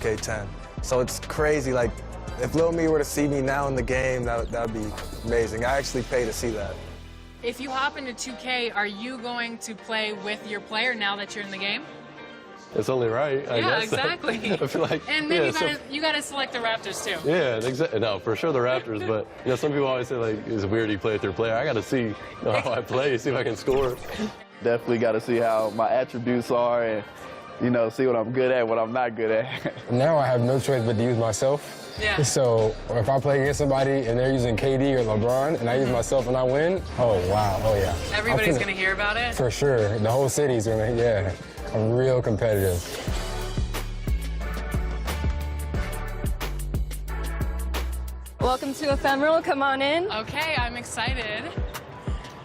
2K10. So it's crazy. Like, if Lil Me were to see me now in the game, that would be amazing. I actually pay to see that. If you hop into 2K, are you going to play with your player now that you're in the game? It's only right, I guess. Exactly. I feel like, and then you gotta select the Raptors too. Yeah, exactly. No, for sure the Raptors, but some people always say like it's weird you play with your player. I gotta see how I play, see if I can score. Definitely gotta see how my attributes are and see what I'm good at, what I'm not good at. Now I have no choice but to use myself. Yeah. So if I play against somebody and they're using KD or LeBron and I use myself and I win, oh wow, oh yeah. Everybody's gonna hear about it? For sure, the whole city's gonna, yeah. I'm real competitive. Welcome to Ephemeral, come on in. Okay, I'm excited.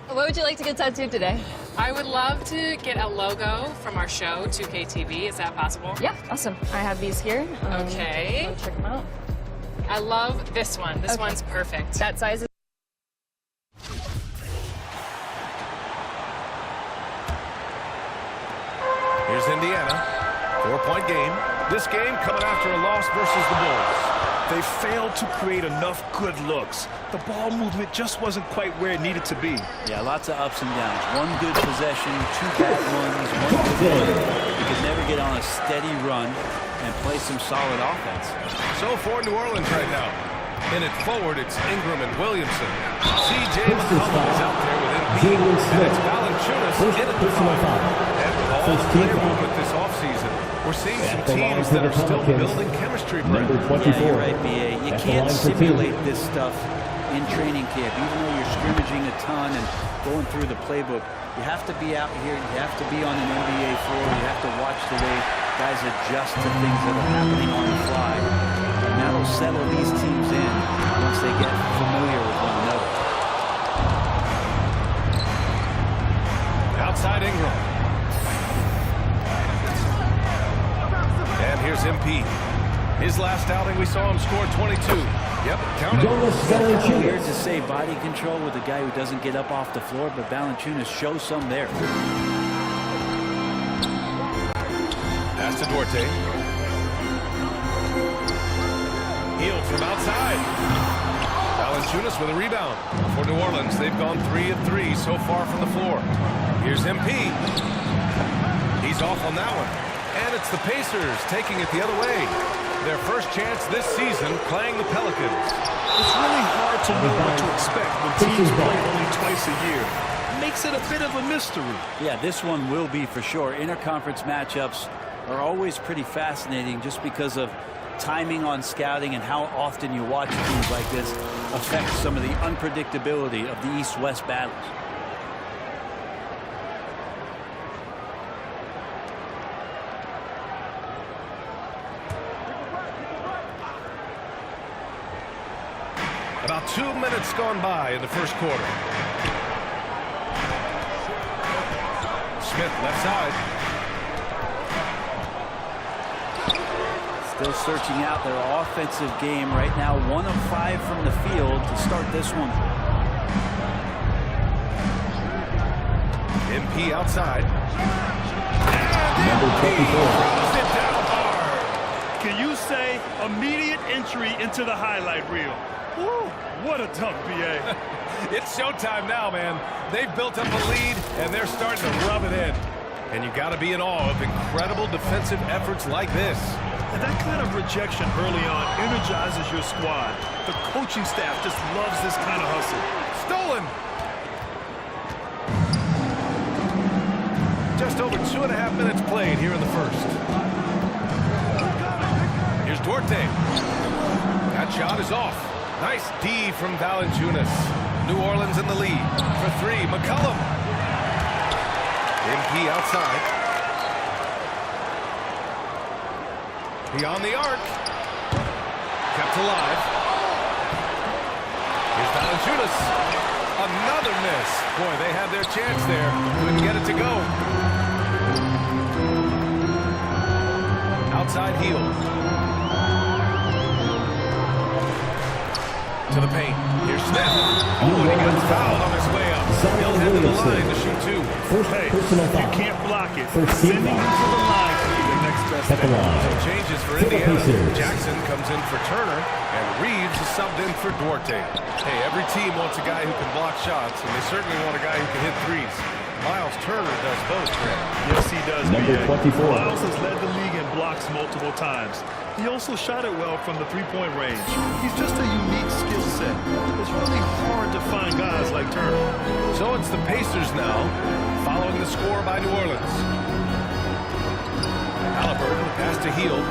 What would you like to get tattooed today? I would love to get a logo from our show, 2KTV. Is that possible? Yeah, awesome. I have these here. Okay. Check them out. I love this one. This one's perfect. That size is... Here's Indiana, 4-point game. This game coming after a loss versus the Bulls. They failed to create enough good looks. The ball movement just wasn't quite where it needed to be. Yeah, lots of ups and downs. One good possession, two bad ones, one good one. You could never get on a steady run and play some solid offense. So for New Orleans right now. In it forward, it's Ingram and Williamson. C.J. McCollum is out there with MP. And it's Valanciunas in at the 5. And with all the player movement this offseason, we're seeing some teams that are still building chemistry. Yeah, you're right, B.A. You can't simulate this stuff in training camp. Even though you're scrimmaging a ton and going through the playbook, you have to be out here. You have to be on an NBA floor. You have to watch the way guys adjust to things that are happening on the fly. And that'll settle these teams in once they get familiar with one another. Outside Ingram. And here's MP. His last outing, we saw him score 22. Yep, count it. Weird to say body control with a guy who doesn't get up off the floor, but Valanciunas shows some there. Pass to Duarte. Hield from outside. Valanciunas with a rebound. For New Orleans, they've gone 3 of 3 so far from the floor. Here's MP. He's off on that one. And it's the Pacers taking it the other way. Their first chance this season playing the Pelicans. It's really hard to know what to expect when teams play only twice a year. Makes it a bit of a mystery. Yeah, this one will be for sure. Interconference matchups are always pretty fascinating just because of timing on scouting and how often you watch teams like this affect some of the unpredictability of the East-West battles. About 2 minutes gone by in the first quarter. Smith left side. Still searching out their offensive game right now. 1 of 5 from the field to start this one. MP outside. Number 24. Throws it down hard. Can you say immediate entry into the highlight reel? Woo, what a dunk, B.A. It's showtime now, man. They've built up a lead, and they're starting to rub it in. And you got to be in awe of incredible defensive efforts like this. And that kind of rejection early on energizes your squad. The coaching staff just loves this kind of hustle. Stolen. Just over 2.5 minutes played here in the first. Here's Duarte. That shot is off. Nice D from Valanciunas. New Orleans in the lead. For 3, McCollum. MP outside. Beyond the arc. Kept alive. Here's Valanciunas. Another miss. Boy, they had their chance there. Couldn't get it to go. Outside Hield. To the paint. Here's Smith. Oh, and he got fouled on his way up. He'll head to the line to shoot 2. Hey, you can't block it. Sending him to the line could be the next best Some changes for Indiana. Jackson comes in for Turner, and Reeves is subbed in for Duarte. Hey, every team wants a guy who can block shots, and they certainly want a guy who can hit threes. Miles Turner does both, Grant. Yes, he does. Number 24. Miles has led the league in blocks multiple times. He also shot it well from the three-point range. He's just a unique skill set. It's really hard to find guys like Turner. So it's the Pacers now, following the score by New Orleans. Halliburton, pass to Hield.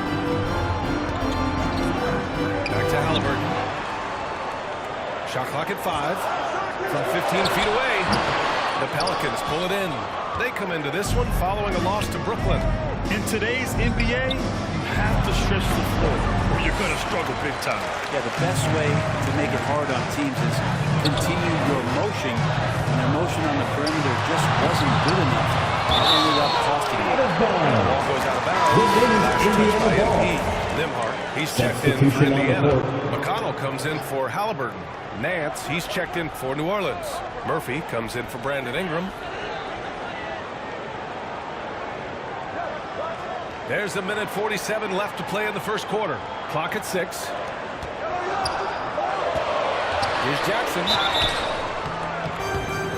Back to Halliburton. Shot clock at 5. From 15 feet away. The Pelicans pull it in. They come into this one following a loss to Brooklyn. In today's NBA, you have to stretch the floor or you're going to struggle big time. Yeah, the best way to make it hard on teams is continue your motion. And their motion on the perimeter just wasn't good enough. It ended up costing them. The ball goes out of bounds. Last touch by MP. Nimhart, he's checked in for Indiana. McConnell comes in for Halliburton. Nance, he's checked in for New Orleans. Murphy comes in for Brandon Ingram. There's a minute 47 left to play in the first quarter. Clock at 6. Here's Jackson.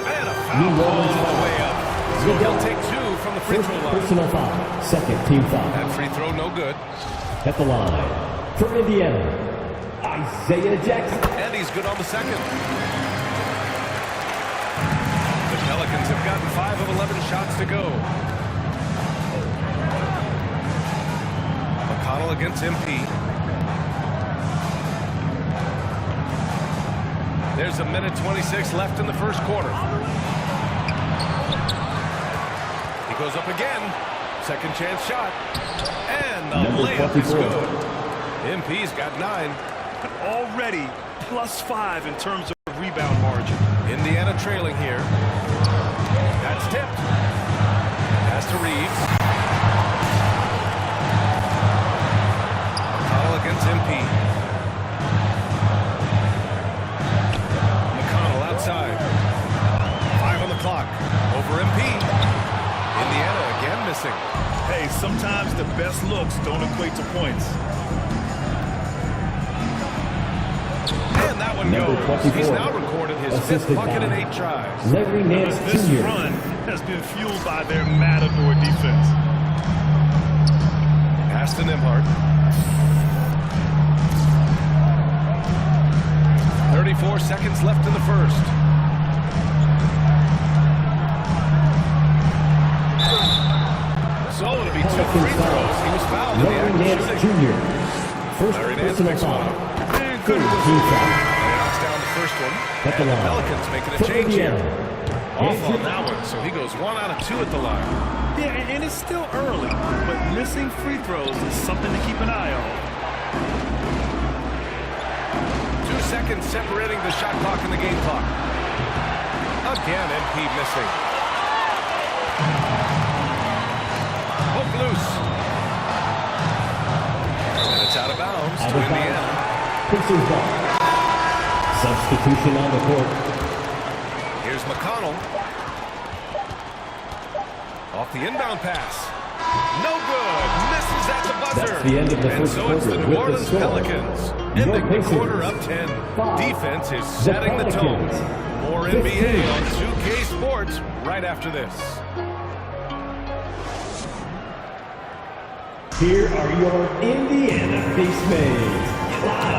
And a foul ball on the way up. So he'll take 2 from the free throw line. Personal foul. Second team foul. That free throw no good. At the line for Indiana, Isaiah Jackson. And he's good on the second. The Pelicans have gotten 5 of 11 shots to go. McConnell against MP. There's a minute 26 left in the first quarter. He goes up again. Second chance shot. And the layup is good. MP's got 9. Already +5 in terms of rebound margin. Indiana trailing here. That's tipped. Pass to Reeves. McConnell against MP. McConnell outside. 5 on the clock. Over MP. Indiana again missing. Hey, sometimes the best looks don't equate to points. And that one goes. He's now recorded his 5th bucket in 8 tries. Larry Nance This Jr. run has been fueled by their matador defense. Pass to Nimhart. 34 seconds left in the first. So it'll be 2 free throws. He was fouled in the Larry act of Nance shooting. Jr. First Larry Nance personal makes foul. one. Third team foul. Knocks down the first one. At the And the line. Pelicans making a For change here. Indiana, Off on that one, so he goes 1 out of 2 at the line. Yeah, and it's still early, but missing free throws is something to keep an eye on. 2 seconds separating the shot clock and the game clock. Again, MP missing. Hook loose. And it's out of bounds to Indiana. Pacers ball. Substitution on the court. Here's McConnell. Off the inbound pass. No good. Misses at the buzzer. That's the end of the And first so quarter it's the New with the Orleans score. Pelicans. Your Ending the Pacers. quarter up 10. 5. Defense is The setting the tone. Pelicans. More 15. NBA on 2K Sports right after this. Here are your Indiana Basemates.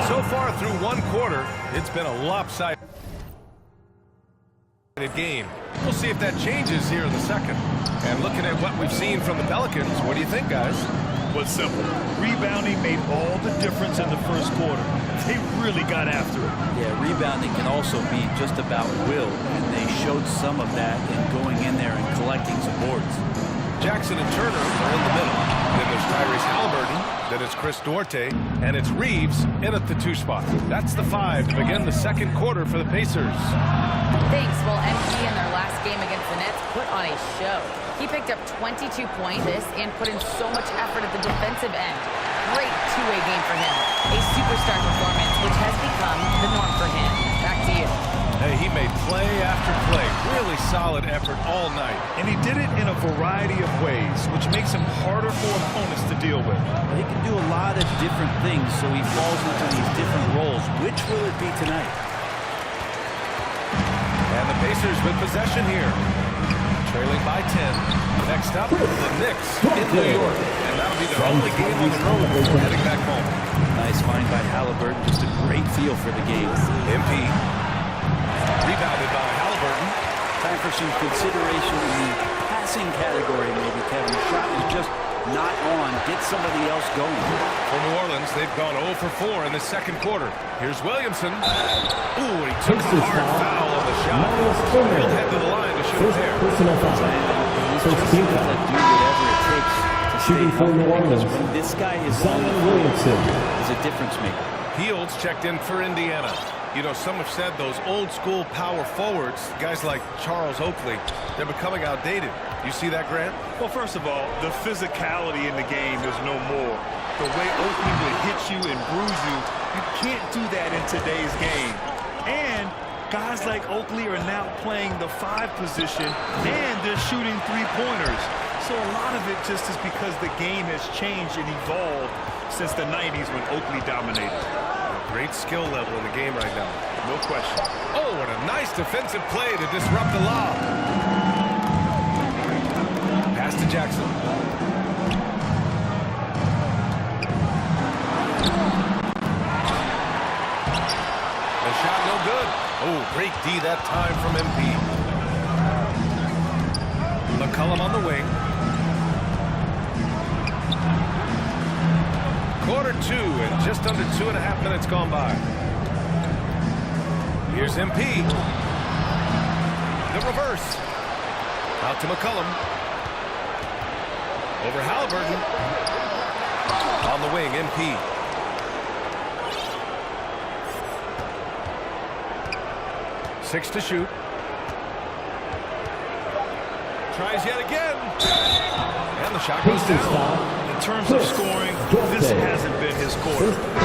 So far through one quarter, it's been a lopsided game. We'll see if that changes here in the second. And looking at what we've seen from the Pelicans, what do you think, guys? Well, simple. Rebounding made all the difference in the first quarter. They really got after it. Yeah, rebounding can also be just about will, and they showed some of that in going in there and collecting some boards. Jackson and Turner are in the middle. Then there's Tyrese Halliburton. Then it's Chris Duarte. And it's Reeves in at the 2 spot. That's the 5 to begin the second quarter for the Pacers. Thanks. Well, MP in their last game against the Nets put on a show. He picked up 22 points and put in so much effort at the defensive end. Great two-way game for him. A superstar performance, which has become the norm for him. Back to you. Hey, he made play after play. Really solid effort all night. And he did it in a variety of ways, which makes him harder for opponents to deal with. He can do a lot of different things, so he falls into these different roles. Which will it be tonight? And the Pacers with possession here. Trailing by 10. Next up, the Knicks in New York. And that'll be their only game on the road before heading back home. Nice find by Halliburton. Just a great feel for the game. MP. Rebounded by Halliburton. Time for some consideration in the passing category, maybe, Kevin. The shot is just not on. Get somebody else going. For New Orleans, they've gone 0 for 4 in the second quarter. Here's Williamson. Ooh, he took a hard foul on the shot. He'll head to the line to shoot there. Personal foul. First team foul. Do whatever it takes to Shooting for New Orleans. when this guy is on the Zion Williamson. is a difference maker. Fields checked in for Indiana. You know, some have said those old school power forwards, guys like Charles Oakley, they're becoming outdated. You see that, Grant? Well, first of all, the physicality in the game is no more. The way Oakley would hit you and bruise you, you can't do that in today's game. And guys like Oakley are now playing the 5 position, and they're shooting 3-pointers. So a lot of it just is because the game has changed and evolved since the 90s when Oakley dominated. Great skill level in the game right now. No question. Oh, what a nice defensive play to disrupt the lob. Pass to Jackson. The shot no good. Oh, great D that time from MP. McCollum on the wing. Quarter 2 and just under 2.5 minutes gone by. Here's MP. The reverse. Out to McCollum. Over Halliburton. On the wing, MP. Six to shoot. Tries yet again. And the shot goes down. In terms of scoring, this hasn't been his quarter. Just 1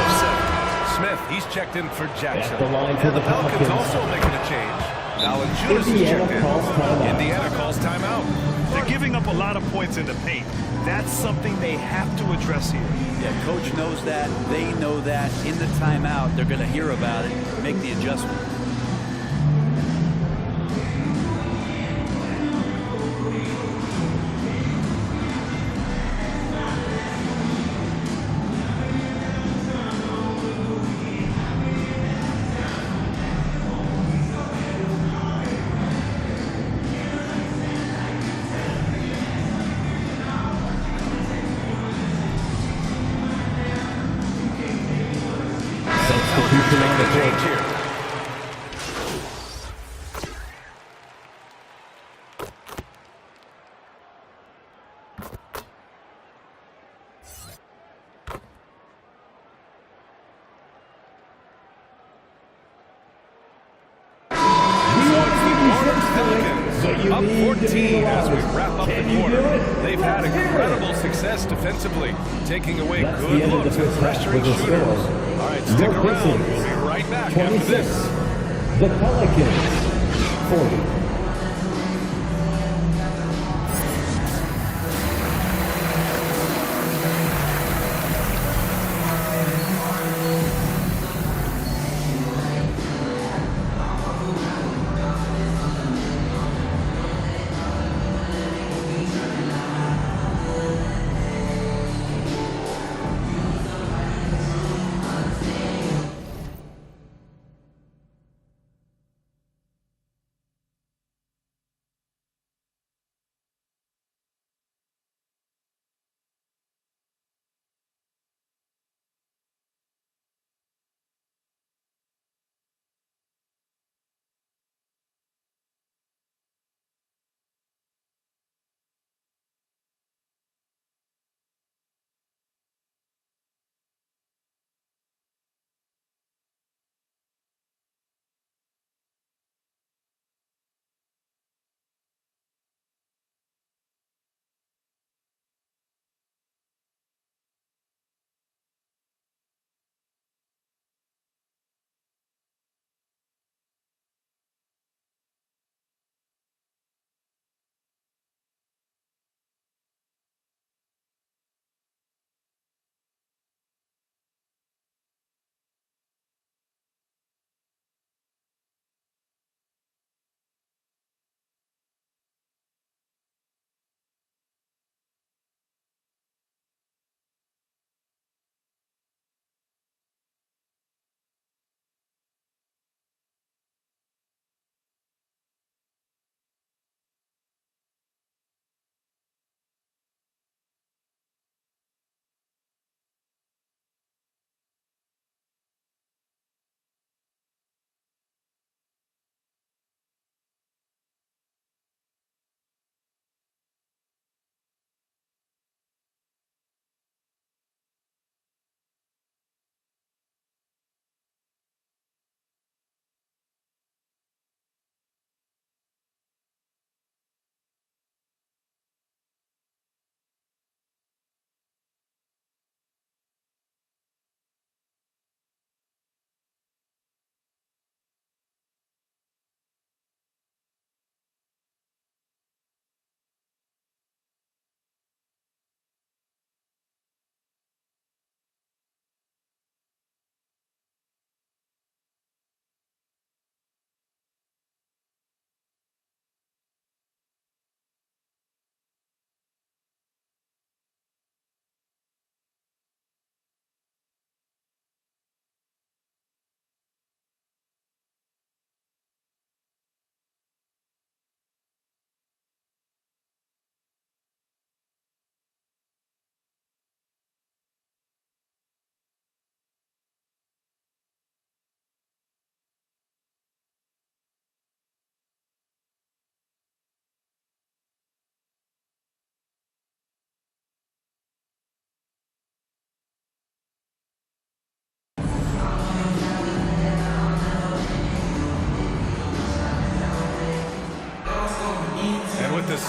of 7. Smith, he's checked in for Jackson. The line for and the Pelicans also making a change. Valanciunas is checked in. Indiana calls timeout. They're giving up a lot of points in the paint. That's something they have to address here. Yeah, coach knows that. They know that. In the timeout, they're going to hear about it, make the adjustment. Make the change here. Up 14 as we wrap up the quarter. They've had incredible success defensively, taking away good looks and pressuring shooters. All right, stick around. We'll be right back after this. The Pelicans 40.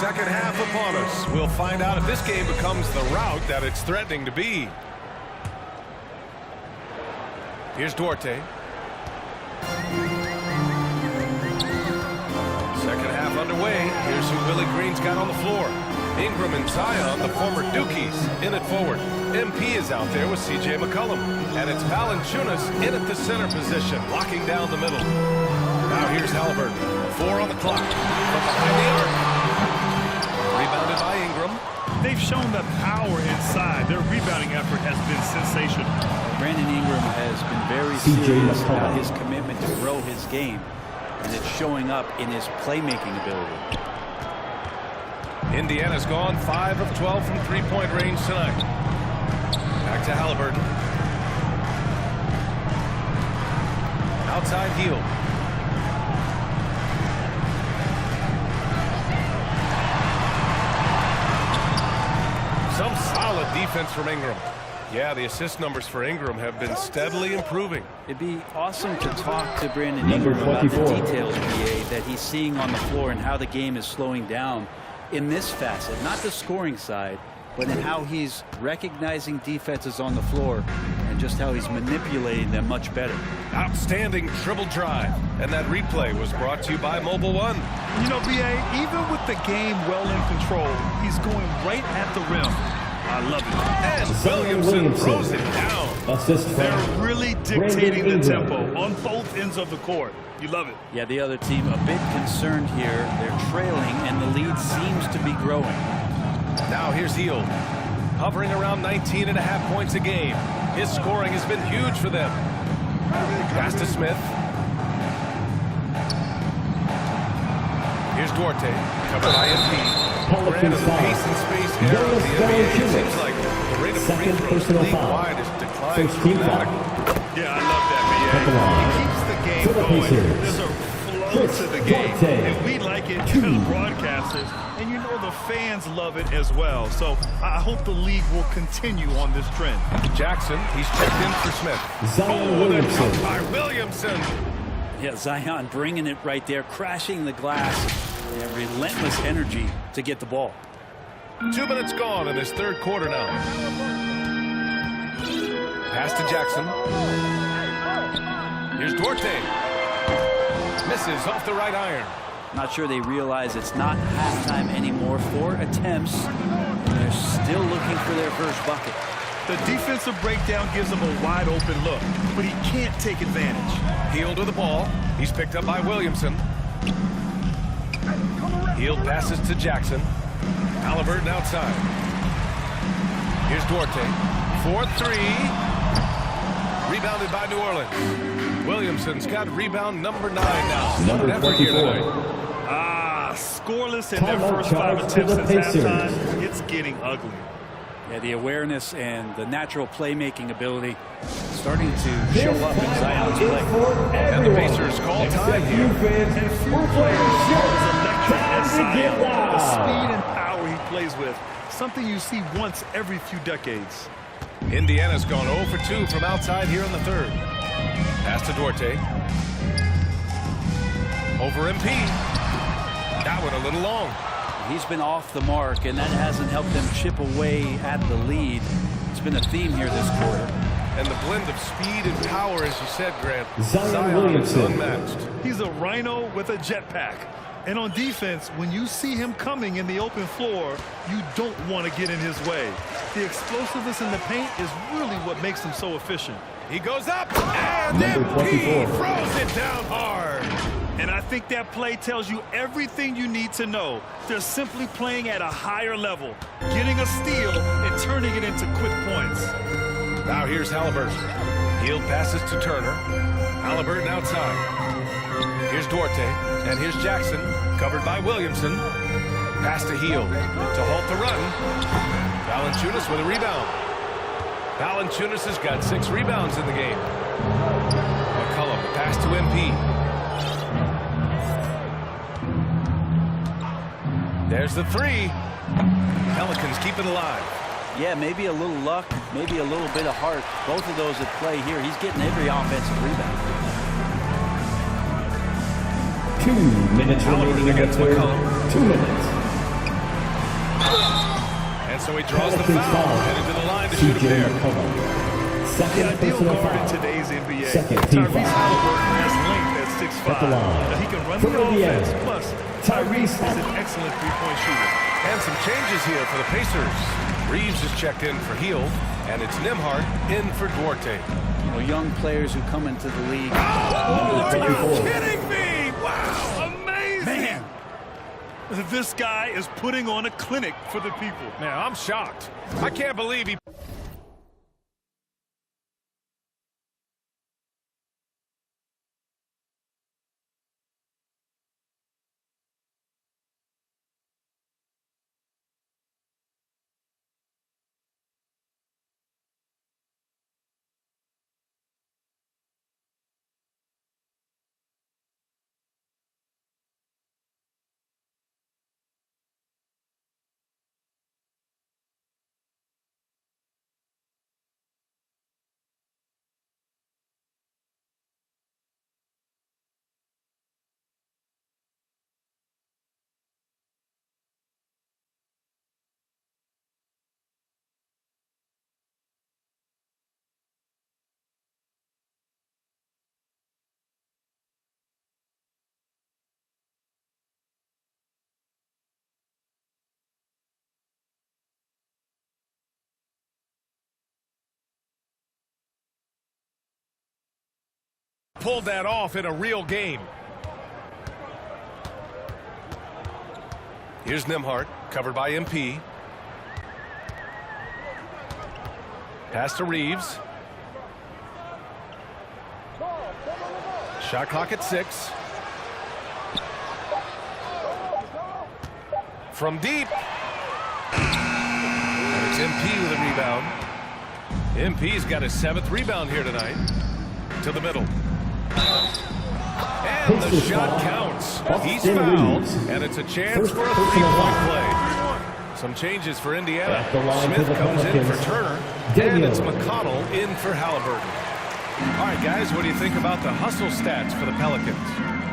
second half upon us. We'll find out if this game becomes the rout that it's threatening to be. Here's Duarte. Second half underway. Here's who Willie Green's got on the floor. Ingram and Zion, the former Dukies, in at forward. MP is out there with C.J. McCollum. And it's Valanciunas in at the center position, locking down the middle. Now here's Halliburton. 4 on the clock. From behind the arc. Rebounded by Ingram. They've shown the power inside. Their rebounding effort has been sensational. Brandon Ingram has been very serious about his commitment to grow his game, and it's showing up in his playmaking ability. Indiana's gone 5 of 12 from three-point range tonight. Back to Halliburton. Outside heel. Some solid defense from Ingram. Yeah, the assist numbers for Ingram have been steadily improving. It'd be awesome to talk to Brandon Ingram about the details, BA, that he's seeing on the floor and how the game is slowing down in this facet, not the scoring side, but in how he's recognizing defenses on the floor and just how he's manipulating them much better. Outstanding dribble drive. And that replay was brought to you by Mobile One. You know, BA, even with the game well in control, he's going right at the rim. I love it. And Williamson throws it down. They're really dictating the tempo on both ends of the court. You love it. Yeah, the other team a bit concerned here. They're trailing, and the lead seems to be growing. Now here's Hield, hovering around 19.5 points a game. His scoring has been huge for them. Pass to Smith. Here's Duarte, covered by MP. Brand of the pace and space era of the NBA. It seems like the rate of free throws league-wide has declined dramatically. Yeah, I love that, BA. He keeps the game going. There's a flow to the game, and we like it to the broadcasters. And you know the fans love it as well. So I hope the league will continue on this trend. Jackson, he's checked in for Smith. Zion Williamson. By Williamson. Yeah, Zion bringing it right there, crashing the glass. They have relentless energy to get the ball. 2 minutes gone in this third quarter now. Pass to Jackson. Here's Duarte. Misses off the right iron. Not sure they realize it's not halftime anymore. 4 attempts. They're still looking for their first bucket. The defensive breakdown gives him a wide open look, but he can't take advantage. Hield with the ball. He's picked up by Williamson. Hield passes to Jackson. Halliburton outside. Here's Duarte. 4-3. Rebounded by New Orleans. Williamson's got rebound number 9 now. Number 24. Scoreless in their first 5 attempts since halftime. It's getting ugly. Yeah, the awareness and the natural playmaking ability starting to show up in Zion's play. And the Pacers call time here. And few players are as electric as Zion. The speed and power he plays with, something you see once every few decades. Indiana's gone 0 for 2 from outside here in the third. Pass to Duarte. Over MP. That one a little long. He's been off the mark, and that hasn't helped them chip away at the lead. It's been a theme here this quarter. And the blend of speed and power, as you said, Grant. Zion Williamson. Is unmatched. He's a rhino with a jetpack. And on defense, when you see him coming in the open floor, you don't want to get in his way. The explosiveness in the paint is really what makes him so efficient. He goes up, and MP throws it down hard. And I think that play tells you everything you need to know. They're simply playing at a higher level, getting a steal and turning it into quick points. Now here's Halliburton. Hield passes to Turner. Halliburton outside. Here's Duarte, and here's Jackson, covered by Williamson. Pass to Hield to halt the run. Valanciunas with a rebound. Valanciunas has got 6 rebounds in the game. McCollum, the pass to MP. There's the 3. Pelicans keep it alive. Yeah, maybe a little luck, maybe a little bit of heart. Both of those at play here. He's getting every offensive rebound. 2 minutes remaining in the third. 2 minutes. So he draws the foul, headed to the line to shoot it there. The ideal guard in today's NBA. Tyrese Halliburton has length at 6'5". Now he can run the offense, plus Tyrese is an excellent three-point shooter. And some changes here for the Pacers. Reeves is checked in for Hield, and it's Nembhard in for Duarte. You know, young players who come into the league. Oh, are you kidding me? Wow, amazing. Man, this guy is putting on a clinic for the people. Man, I'm shocked. I can't believe he... pulled that off in a real game. Here's Nembhard, covered by MP. Pass to Reeves. Shot clock at 6. From deep. And it's MP with a rebound. MP's got his 7th rebound here tonight. To the middle. And the shot counts. He's fouled, and it's a chance for a 3-point play. Some changes for Indiana. Smith comes in for Turner, and it's McConnell in for Halliburton. All right, guys, what do you think about the hustle stats for the Pelicans?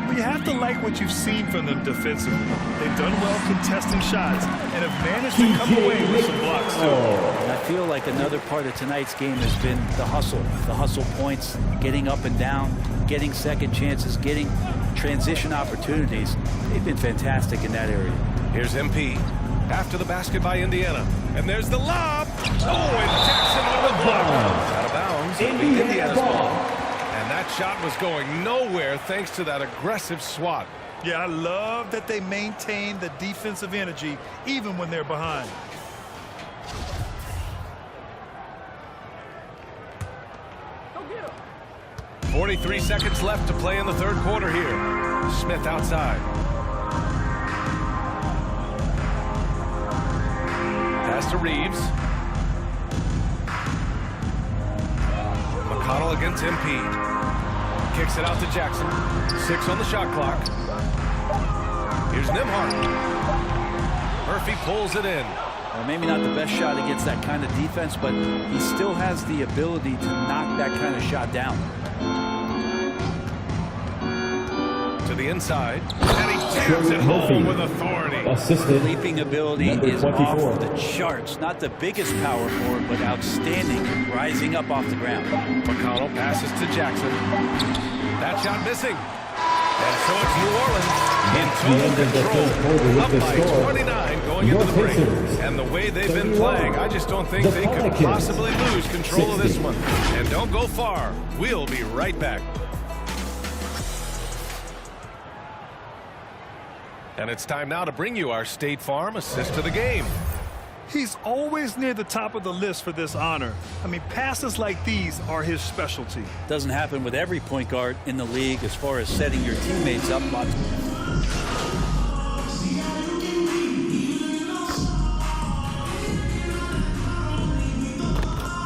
Well, you have to like what you've seen from them defensively. They've done well contesting shots and have managed to come away with some blocks, too. And I feel like another part of tonight's game has been the hustle points, getting up and down, getting second chances, getting transition opportunities. They've been fantastic in that area. Here's MP. After the basket by Indiana. And there's the lob. Oh, and Jackson with the block. Out of bounds. Indiana's ball. And that shot was going nowhere thanks to that aggressive swat. Yeah, I love that they maintain the defensive energy even when they're behind. Go get him. 43 seconds left to play in the third quarter here. Smith outside. Pass to Reeves. McConnell against MP. Kicks it out to Jackson. 6 on the shot clock. Here's Nembhard. Murphy pulls it in. Well, maybe not the best shot against that kind of defense, but he still has the ability to knock that kind of shot down. To the inside, and he jams it home with authority. Leaping ability is off the charts. Not the biggest power forward, but outstanding, rising up off the ground. McConnell passes to Jackson. That shot missing. And so it's New Orleans in total control. Up by 29 going into the break. And the way they've been playing, I just don't think they could possibly lose control of this one. And don't go far. We'll be right back. And it's time now to bring you our State Farm assist to the game. He's always near the top of the list for this honor. I mean, passes like these are his specialty. Doesn't happen with every point guard in the league as far as setting your teammates up.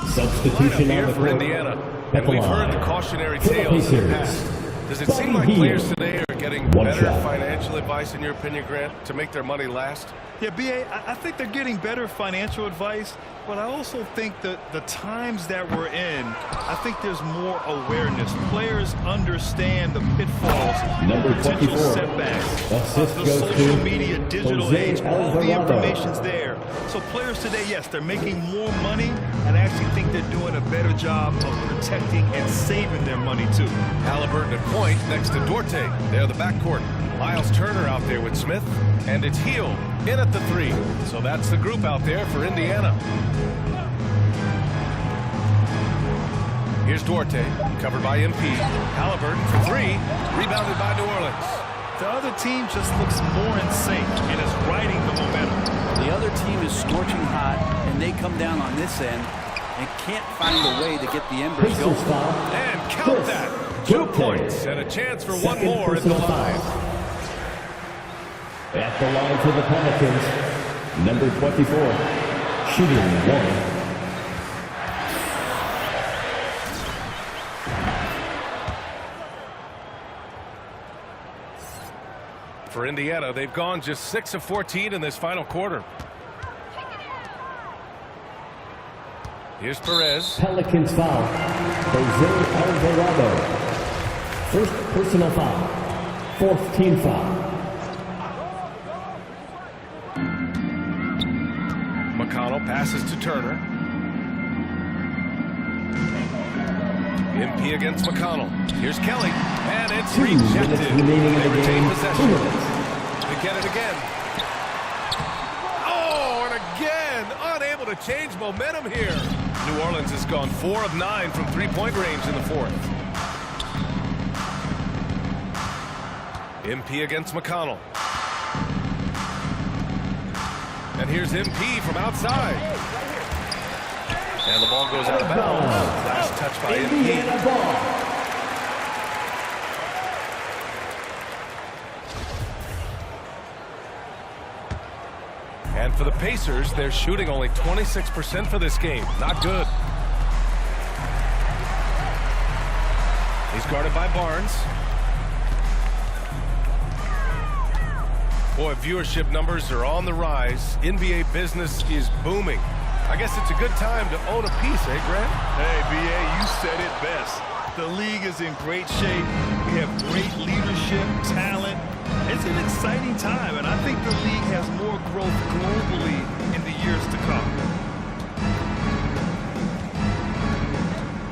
Substitution here for Indiana. And we've heard the cautionary tales in the past. Does it seem like players today are getting better financial advice, in your opinion, Grant, to make their money last? Yeah, B.A., I think they're getting better financial advice, but I also think that the times that we're in, I think there's more awareness. Players understand the pitfalls, potential setbacks, the social media, digital age, all the information's there. So players today, yes, they're making more money, and I actually think they're doing a better job of protecting and saving their money, too. Halliburton at point next to Duarte. They're the backcourt. Miles Turner out there with Smith, and it's Heel in at the 3. So that's the group out there for Indiana. Here's Duarte, covered by MP. Halliburton for 3, rebounded by New Orleans. The other team just looks more in sync and is riding the momentum. The other team is scorching hot, and they come down on this end and can't find a way to get the embers going. And count that. 2 points and a chance for one more at the line. At the line for the Pelicans, number 24, shooting 1. For Indiana, they've gone just 6 of 14 in this final quarter. Here's Perez. Pelicans foul. Jose Alvarado. First personal foul. 4th team foul. McConnell passes to Turner. MP against McConnell. Here's Kelly, and it's 2 minutes rejected. remaining in the They retain game. possession. They get it again. Oh, and again, unable to change momentum here. New Orleans has gone 4 of 9 from three-point range in the 4th. MP against McConnell. And here's MP from outside. And the ball goes out of bounds. Last touch by MP. And for the Pacers, they're shooting only 26% for this game. Not good. He's guarded by Barnes. Boy, viewership numbers are on the rise. NBA business is booming. I guess it's a good time to own a piece, eh, Grant? Hey, B.A., you said it best. The league is in great shape. We have great leadership, talent. It's an exciting time, and I think the league has more growth globally in the years to come.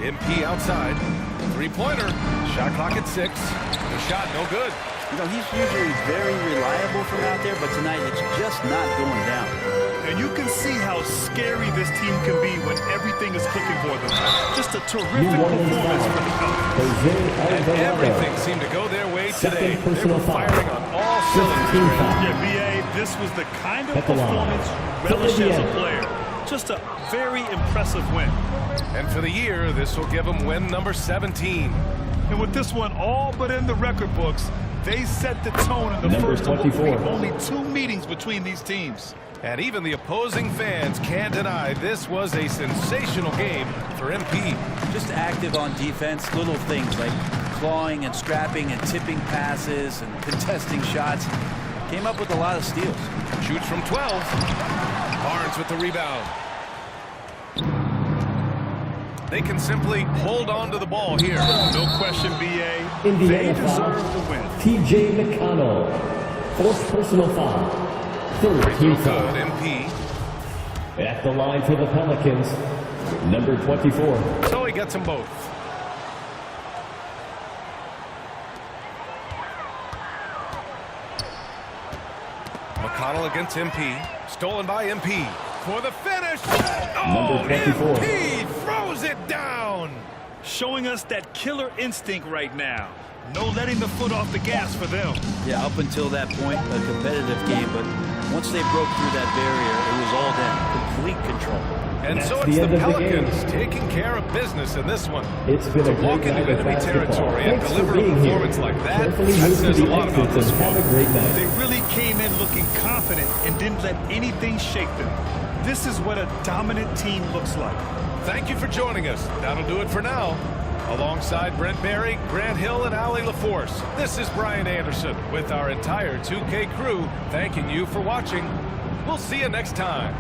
MP outside. Three-pointer. Shot clock at 6. The shot no good. You know, he's usually very reliable from out there, but tonight it's just not going down. And you can see how scary this team can be when everything is clicking for them. Just a terrific performance for the Pelicans. And everything seemed to go their way today. They were firing on all cylinders. Yeah, B.A., this was the kind of performance you relish as a player. Just a very impressive win. And for the year, this will give them win number 17. And with this one all but in the record books, they set the tone in the Number first of what will 24. be only 2 meetings between these teams. And even the opposing fans can't deny this was a sensational game for MP. Just active on defense, little things like clawing and scrapping and tipping passes and contesting shots. Came up with a lot of steals. Shoots from 12. Barnes with the rebound. They can simply hold on to the ball here. No question, B.A. Indiana They deserve the win. T.J. McConnell. 4th personal foul. 3rd team foul. Good, MP. At the line for the Pelicans, number 24. So he gets them both. McConnell against MP. Stolen by MP. For the finish. Oh, Number 24. MP throws it down. Showing us that killer instinct right now. No letting the foot off the gas for them. Yeah, up until that point, a competitive game, but once they broke through that barrier, it was all them. Complete control. And That's so the it's the end of the Pelicans game. taking care of business in this one. It's been a To walk great into night of enemy basketball. territory and Thanks for deliver a being here. performance like that, Carefully that move to says a the lot about exits this and have one. a great night. They really came in looking confident and didn't let anything shake them. This is what a dominant team looks like. Thank you for joining us. That'll do it for now. Alongside Brent Barry, Grant Hill, and Ali LaForce, this is Brian Anderson with our entire 2K crew thanking you for watching. We'll see you next time.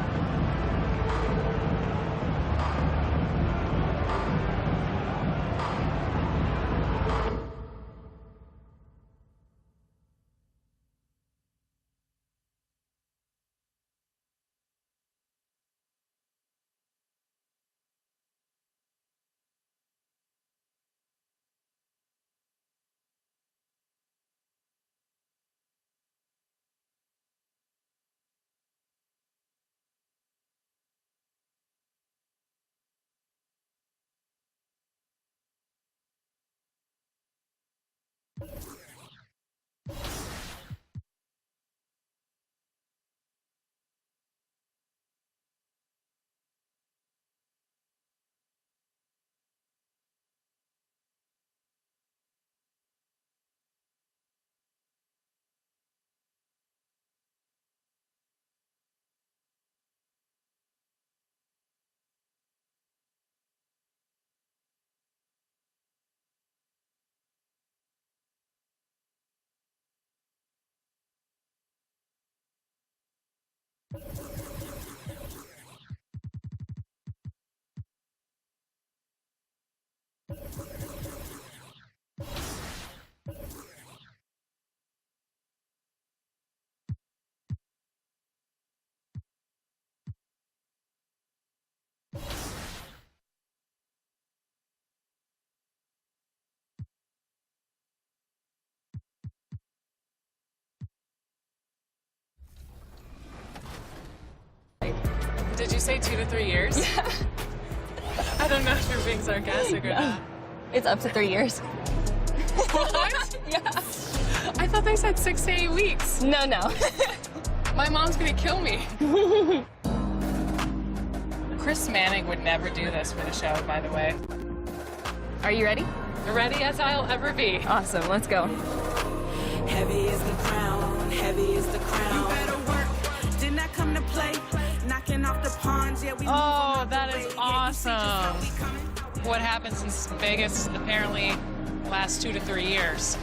Did you say 2 to 3 years? Yeah. I don't know if you're being sarcastic or not. It's up to 3 years. What? Yeah. I thought they said 6 to 8 weeks. No. My mom's gonna kill me. Chris Manning would never do this for the show, by the way. Are you ready? Ready as I'll ever be. Awesome, let's go. Heavy is the crown, heavy is the crown. You better work, did not come to play. Knocking off the pawns, yeah, we Oh, that is awesome. What happened since Vegas apparently last 2 to 3 years?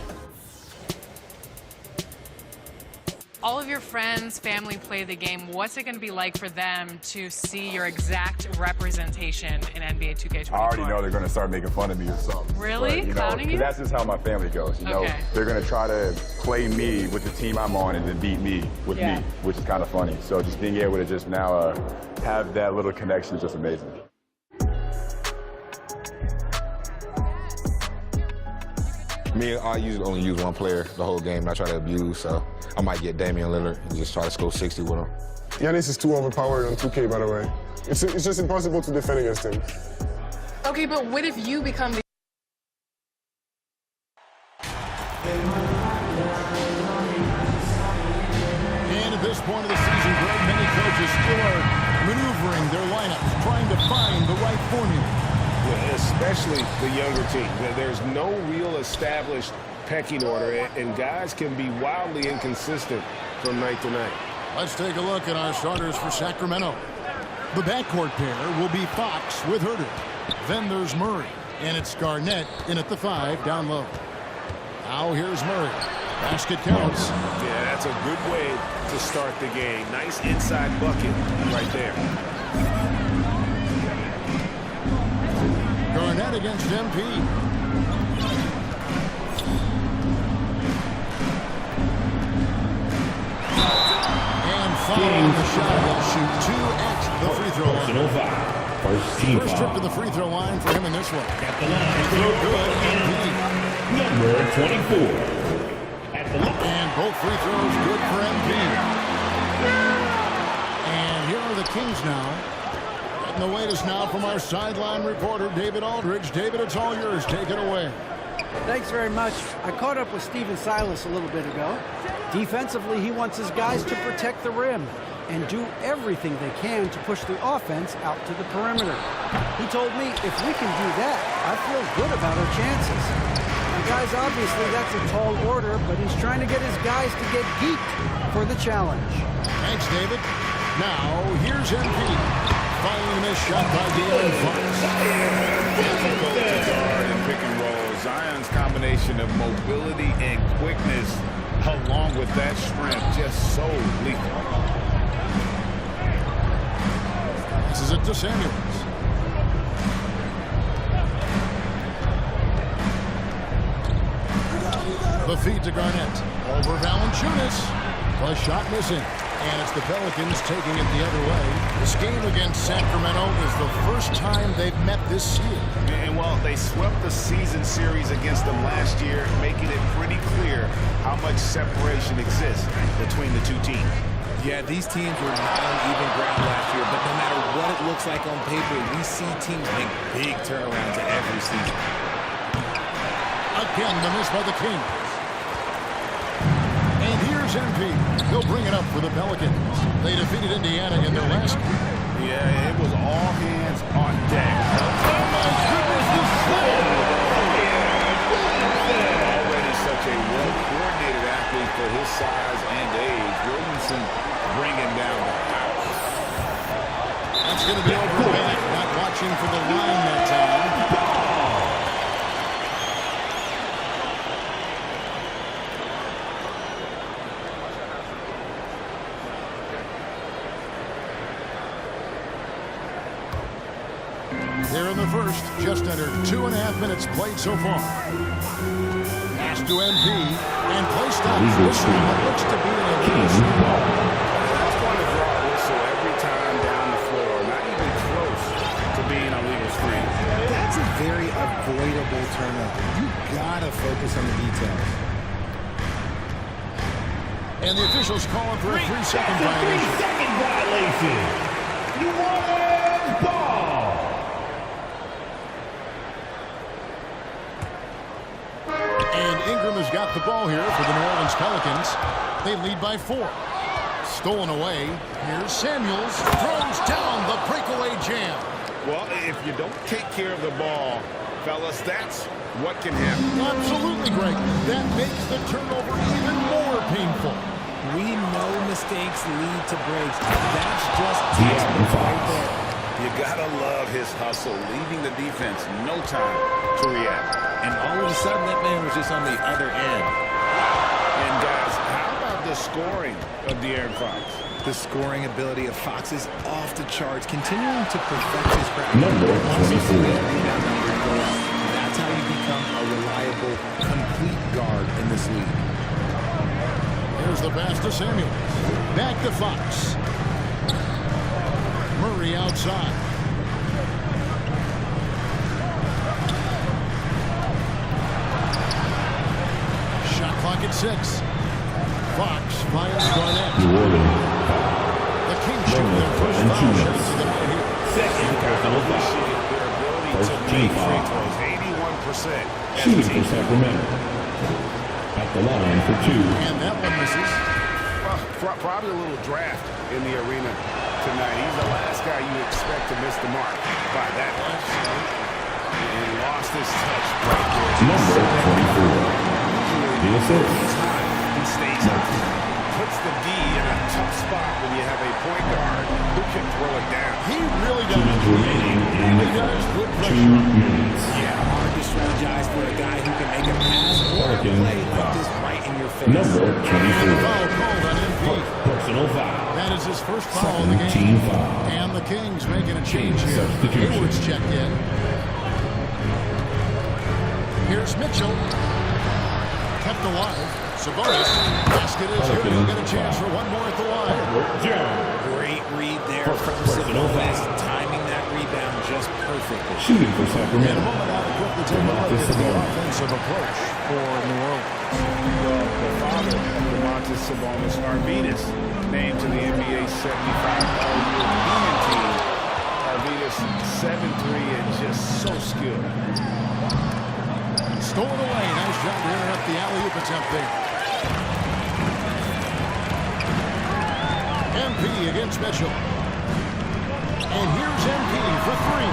All of your friends, family play the game. What's it going to be like for them to see your exact representation in NBA 2K23? I already know they're going to start making fun of me or something. Really? But, Clowning you? That's just how my family goes. You know, they're going to try to play me with the team I'm on and then beat me with me, which is kind of funny. So just being able to just now have that little connection is just amazing. Me, I usually only use one player the whole game. I try to abuse, so I might get Damian Lillard and just try to score 60 with him. Giannis is too overpowered on 2K, by the way. It's just impossible to defend against him. Okay, but what if you become the... And at this point of the season, Greg, many coaches still are maneuvering their lineups, trying to find the right formula. Yeah, especially the younger team. There's no real established pecking order, and guys can be wildly inconsistent from night to night. Let's take a look at our starters for Sacramento. The backcourt pair will be Fox with Herter. Then there's Murray, and it's Garnett in at the 5 down low. Now here's Murray. Basket counts. Yeah, that's a good way to start the game. Nice inside bucket right there. Garnett against MP. And following the shot, he'll shoot 2 at the free throw line. First trip to the free throw line for him in this one. Number 24. And both free throws good for MP. And here are the Kings now. And the latest now from our sideline reporter, David Aldridge. David, it's all yours. Take it away. Thanks very much. I caught up with Stephen Silas a little bit ago. Defensively, he wants his guys to protect the rim and do everything they can to push the offense out to the perimeter. He told me if we can do that, I feel good about our chances. Now, guys, obviously that's a tall order, but he's trying to get his guys to get geeked for the challenge. Thanks, David. Now, here's MP. Following this shot by De'Aaron Fox. Difficult to guard and pick and roll. Zion's combination of mobility and quickness, along with that strength, just so lethal. passes it to Samuels. The feed to Garnett. Over Valanciunas. The shot missing. And it's the Pelicans taking it the other way. This game against Sacramento is the first time they've met this year. And well, they swept the season series against them last year, making it pretty clear how much separation exists between the two teams. Yeah, these teams were not on even ground last year, but no matter what it looks like on paper, we see teams make big turnarounds every season. Again, the miss by the Kings. And here's MP. He'll bring it up for the Pelicans. They defeated Indiana in their last game. Yeah, it was all hands on deck. Oh, my goodness, this Already such a well-coordinated athlete for his size and age. Williamson bringing down the house. That's going to be over back. Not watching for the line that time. Here in the first, just under 2.5 minutes played so far. Pass to MP and placed up. This one looks to be an illegal. That's going to draw a whistle every time down the floor. Not even close to being a legal screen. That's a very avoidable turnover. You gotta focus on the details. And the officials calling for a 3-second violation. 3-second violation. You want ball. And Ingram has got the ball here for the New Orleans Pelicans. They lead by 4. Stolen away. Here's Samuels. Throws down the breakaway jam. Well, if you don't take care of the ball, fellas, that's what can happen. Absolutely, Greg. That makes the turnover even more painful. We know mistakes lead to breaks. That's just textbook right there. You gotta love his hustle, leaving the defense no time to react. And all of a sudden, that man was just on the other end. And guys, how about the scoring of De'Aaron Fox? The scoring ability of Fox is off the charts, continuing to perfect his craft. Number 24. That's how you become a reliable, complete guard in this league. Here's the pass to Samuel. Back to Fox. Murray outside. Shot clock at 6. Fox fires Garnett. The Kings shoot their first foul shot of the night here. Second personal foul. First team foul. 81%. Shooting for Sacramento. At the line for 2. And that one misses. Probably a little draft in the arena tonight. He's the last guy you expect to miss the mark by that much. And he lost his touch right there. Number 24. The assist. He stays up. Puts the D in a tough spot when you have a point guard who can throw it down. He really does. 2 minutes remaining in the fourth. 2 minutes. Yeah, hard to strategize for a guy who can make a pass or a play like this right in your face. Number 24. Foul called on MP. Personal foul. That is his first foul of the game. Team foul. And the Kings making a change here. Substitution. Hayward's checked in. Here's Mitchell. Kept alive. Sabonis. Basket is here. He'll get a chance for one more at the line. Great read there from Sabonis, timing that rebound just perfectly. Shooting for In a Sacramento. moment, I'll quickly take a look at the offensive approach for New Orleans. The father of Domantas Sabonis, Arvidas, named to the NBA 75 All-European team. Arvidas 7'3" and just so skilled. Stolen away. Nice job to interrupt the alley-oop attempt there. MP against Mitchell. And here's MP for 3.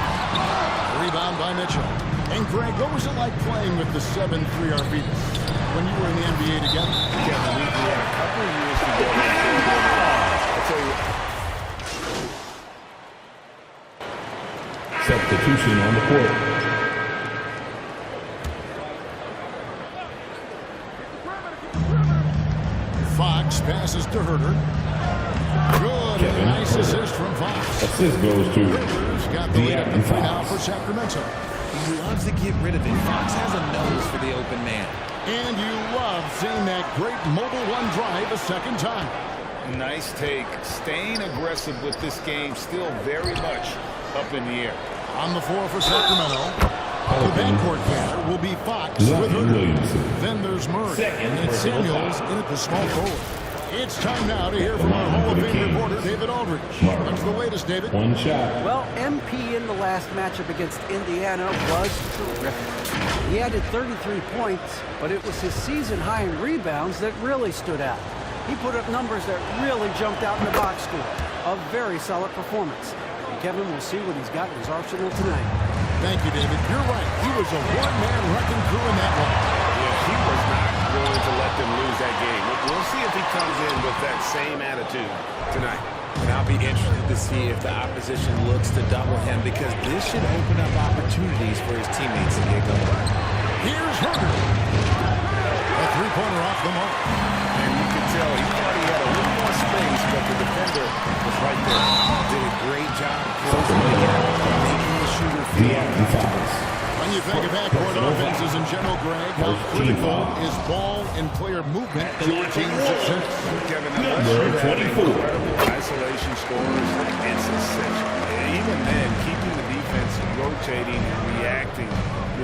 Rebound by Mitchell. And Greg, what was it like playing with the 7'3" Arvidas when you were in the NBA together? Yeah, we had a couple of years together. I'll tell you. Substitution on the court. Fox passes to Herter. Good a nice assist from Fox. Assist goes to He's got the lead up to 3 now for Sacramento. He loves to get rid of it. Fox has a nose for the open man. And you love seeing that great mobile one drive a second time. Nice take. Staying aggressive with this game, still very much up in the air. On the floor for Sacramento, the backcourt pair will be Fox with Herder. Then there's Murray, and it's Samuels in at the small forward. It's time now to hear from our Hall of Fame reporter, David Aldridge. What's the latest, David? one shot. Well, MP in the last matchup against Indiana was terrific. He added 33 points, but it was his season high in rebounds that really stood out. He put up numbers that really jumped out in the box score. A very solid performance. And Kevin will see what he's got in his arsenal tonight. Thank you, David. You're right. He was a one-man wrecking crew in that one. Yeah, he was not going to let them lose that game. We'll see if he comes in with that same attitude tonight. And I'll be interested to see if the opposition looks to double him, because this should open up opportunities for his teammates to get going. Here's Herder. A three-pointer off the mark. And you can tell he thought he had a little more space, but the defender was right there. Did a great job closing the gap, making the shooter feel uncomfortable. When you think of backcourt offenses in general, Greg, how critical is ball and player movement to your team's success? Kevin, unless you have incredible isolation scores, it's essential. Even then, keeping the defense rotating and reacting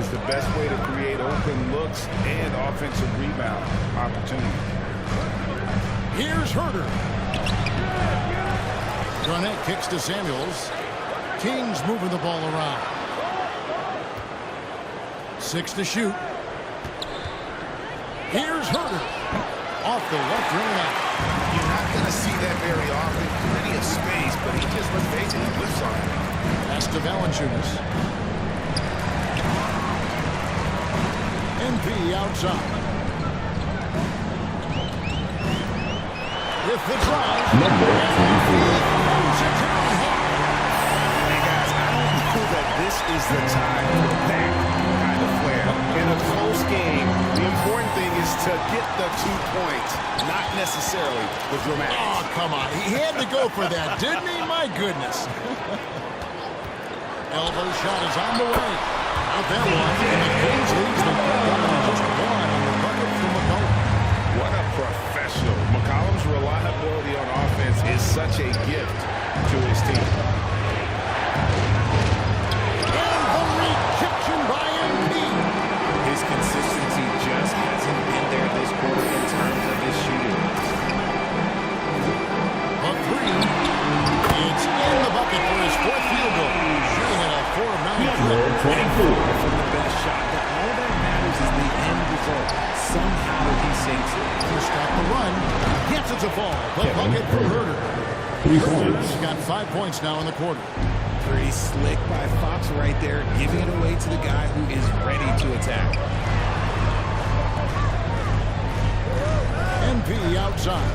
is the best way to create open looks and offensive rebound opportunities. Here's Herder. Garnett kicks to Samuels. Kings moving the ball around. 6 to shoot. Here's Herder. Off the left rim out. You're not going to see that very often. Plenty of space, but he just was basically whiffs on it. Pass to Valanciunas. MP outside. With the drive. Number 24. Hey guys, I don't know that this is the time for that kind of flair. In a close game, the important thing is to get the 2 points, not necessarily the dramatics. Oh, come on. He had to go for that, didn't he? My goodness. Elbow shot is on the way. Out that one, and the Kings leads the just one on the bucket from McCollum. What a professional. McCollum's reliability on offense is such a gift to his team. And the rejection by MP. His consistency just hasn't been there this quarter in terms of his shooting. A three. It's in the bucket for his 4th field goal. Shooting at a 4 of 9. From the best shot, but all that matters is the end result. Somehow he sinks it. To stop the run. Yes, it's a fall. The bucket from Herder. 3 points. He's got 5 points now in the quarter. Pretty slick by Fox right there, giving it away to the guy who is ready to attack. MP outside.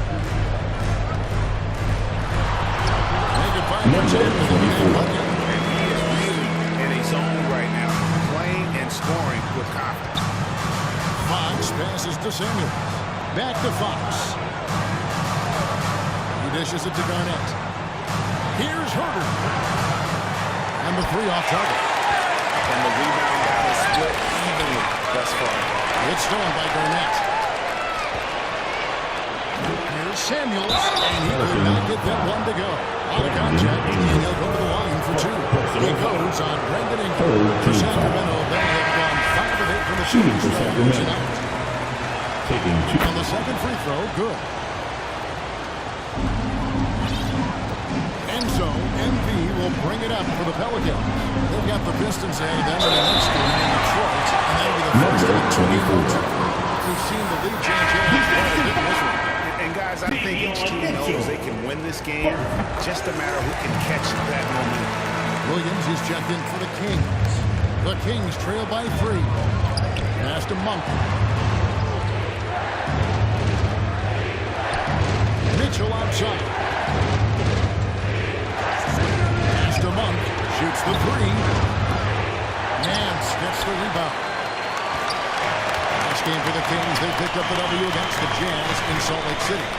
Make it 5 points in the bucket. And he is really in a zone right now, playing and scoring with confidence. Fox passes to Samuel. Back to Fox. He dishes it to Garnett. Here's Herder. And the 3 off target. And the rebound battle split evenly thus far. It's stolen by Garnett. Here's Samuels, and he could not get that one to go. On the contact, and he'll go to the line for 2. He goes on Brendan Ingram for Sacramento. They have gone 5 of 8 from the shooting range tonight. Taking 2. On the second free throw, good. And so, MP will bring it up for the Pelicans. They've got the Pistons ahead of them in the next game in Detroit, and that'll be the first of the 2 games. We've seen the lead change hands. And guys, I think each team knows they can win this game. Just a matter who can catch that momentum. Williams is checked in for the Kings. The Kings trail by 3. Pass to Monk. Mitchell outside. Pass to Monk. Shoots the 3. Nance gets the rebound. Last game for the Kings, they picked up the W against the Jazz in Salt Lake City.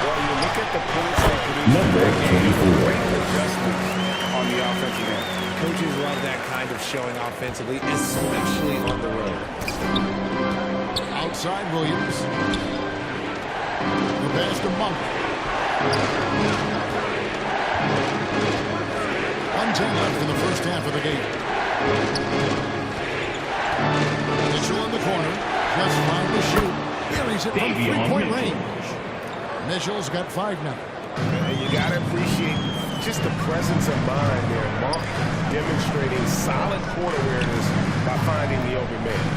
Well, you look at the points they produce. Number 24. Great adjustments on the offensive end. Coaches love that kind of showing offensively, especially on the road. Outside Williams. The pass to Monk. 1:10 left in the first half of the game. Mitchell in the corner. Just trying to shoot. Here he's at from three-point range. Mitchell's got 5 now. And you got to appreciate just the presence of mind there. Monk demonstrating solid court awareness by finding the open man.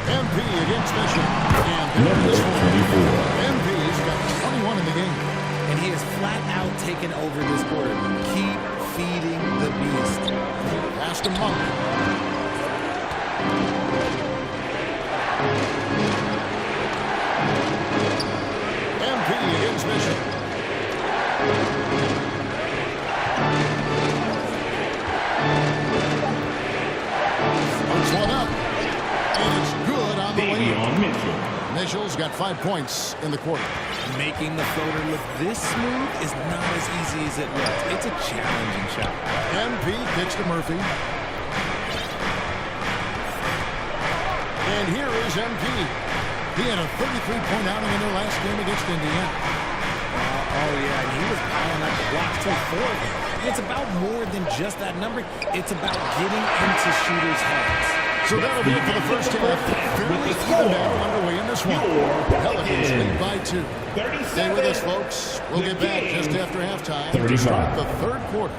MP against Mitchell. And Number 24. MP's got 21 in the game. And he has flat out taken over this quarter. Keep feeding the beast. Pass to Monk. MP against Mitchell. Puts one up. And it's good on the way. Mitchell's got 5 points in the quarter. Making the floater look this smooth is not as easy as it looks. It's a challenging shot. MP kicks to Murphy. And here is MP. He had a 33-point outing in their last game against Indiana. Oh, yeah, and he was piling up the blocks till 4 of them. It's about more than just that number. It's about getting into shooters' heads. So that'll be it for the first half. Fairly even battle underway in this one. Pelicans lead by 2. Stay with us, folks. We'll get back just after halftime to start the third quarter.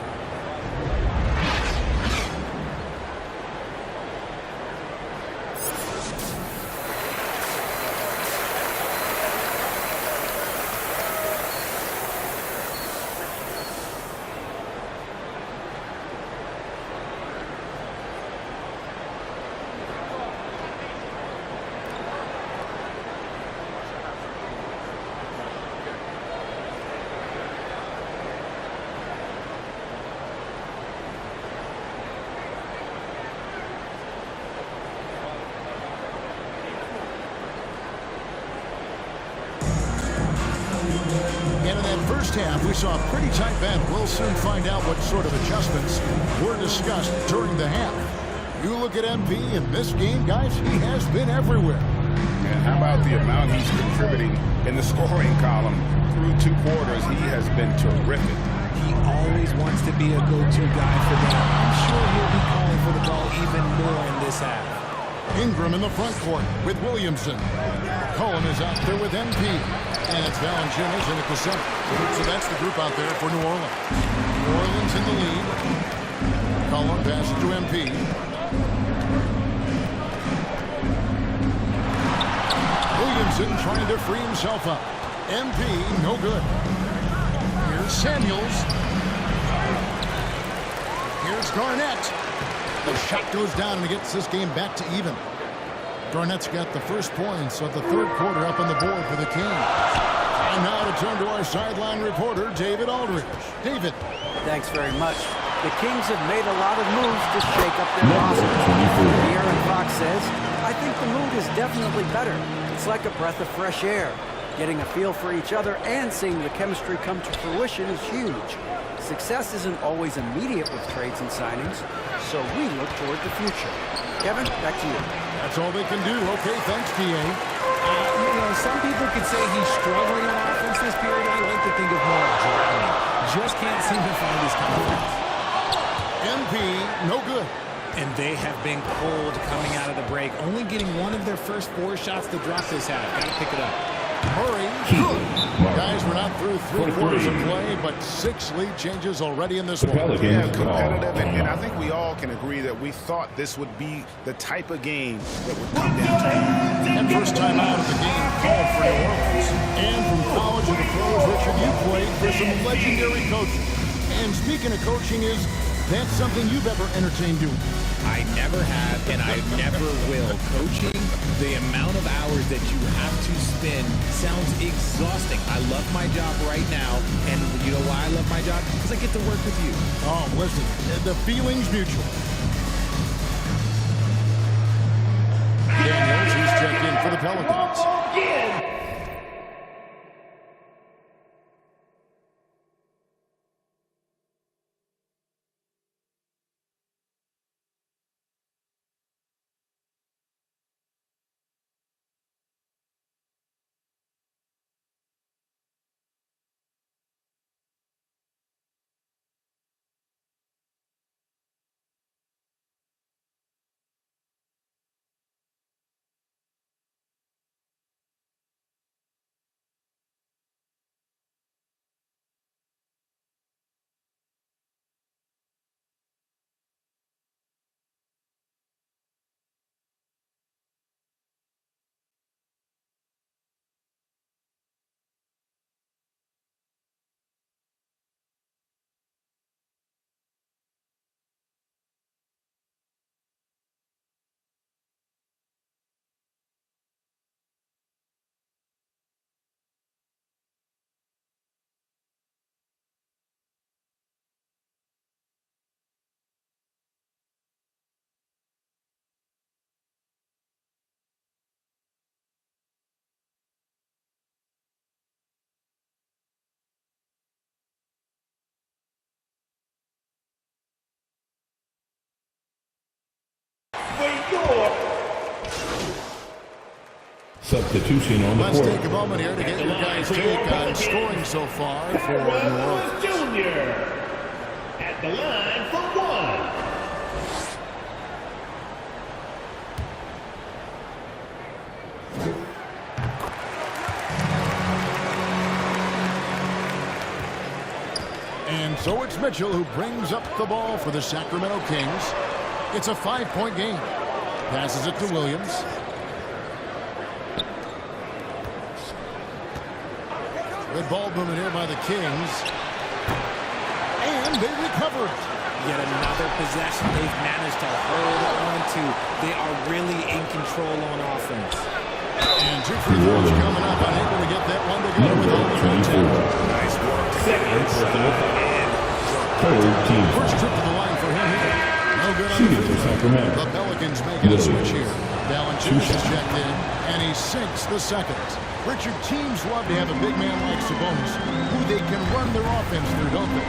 Half, we saw a pretty tight battle. We'll soon find out what sort of adjustments were discussed during the half. You look at MP in this game, guys, he has been everywhere. And how about the amount he's contributing in the scoring column through 2 quarters? He has been terrific. He always wants to be a go-to guy for them. I'm sure he'll be calling for the ball even more in this half. Ingram in the front court with Williamson. Cohen is out there with MP. And it's Valanciunas in at the center. So that's the group out there for New Orleans. New Orleans in the lead. Cohen passes to MP. Williamson trying to free himself up. MP, no good. Here's Samuels. Here's Garnett. The shot goes down and it gets this game back to even. Garnett's got the first points of the third quarter up on the board for the Kings. And now to turn to our sideline reporter, David Aldridge. David. Thanks very much. The Kings have made a lot of moves to shake up their roster. Aaron Fox says, I think the mood is definitely better. It's like a breath of fresh air. Getting a feel for each other and seeing the chemistry come to fruition is huge. Success isn't always immediate with trades and signings, so we look toward the future. Kevin, back to you. That's all they can do. Okay, thanks, T.A. You know, some people could say he's struggling on offense this period. I like to think of more of drowning. Just can't seem to find his confidence. MP, no good. And they have been cold coming out of the break, only getting one of their first 4 shots to drop this half. Got to pick it up. Murray, good. Guys, we're not through 3 quarters of play, but 6 lead changes already in this one. Yeah, competitive, and I think we all can agree that we thought this would be the type of game that would come down to it. And first time out of the game called for New Orleans. And from college to the pros, Richard, you played for some legendary coaches. And speaking of coaching, is that something you've ever entertained doing? I never have, and I never will. Coaching, the amount of hours that you have to spend sounds exhausting. I love my job right now, and you know why I love my job? Because I get to work with you. Oh, listen, the feeling's mutual. Daniels, he's checked in for the Pelicans. Substitution on the court. Let's take a moment here to get your guys' take on scoring so far for New Orleans. Jr. at the line for one. And so it's Mitchell who brings up the ball for the Sacramento Kings. It's a 5-point game. Passes it to Williams. Good ball movement here by the Kings. And they recover it. Yet another possession they've managed to hold on to. They are really in control on offense. And 2 free throws coming up. Unable to get that one to go with only 1 Nice work. First trip to the line for him here. No good on the free throw. The Pelicans making a switch here. Valanciunas is checked in, and he sinks the second. Richard, teams love to have a big man like Sabonis, who they can run their offense through, don't they?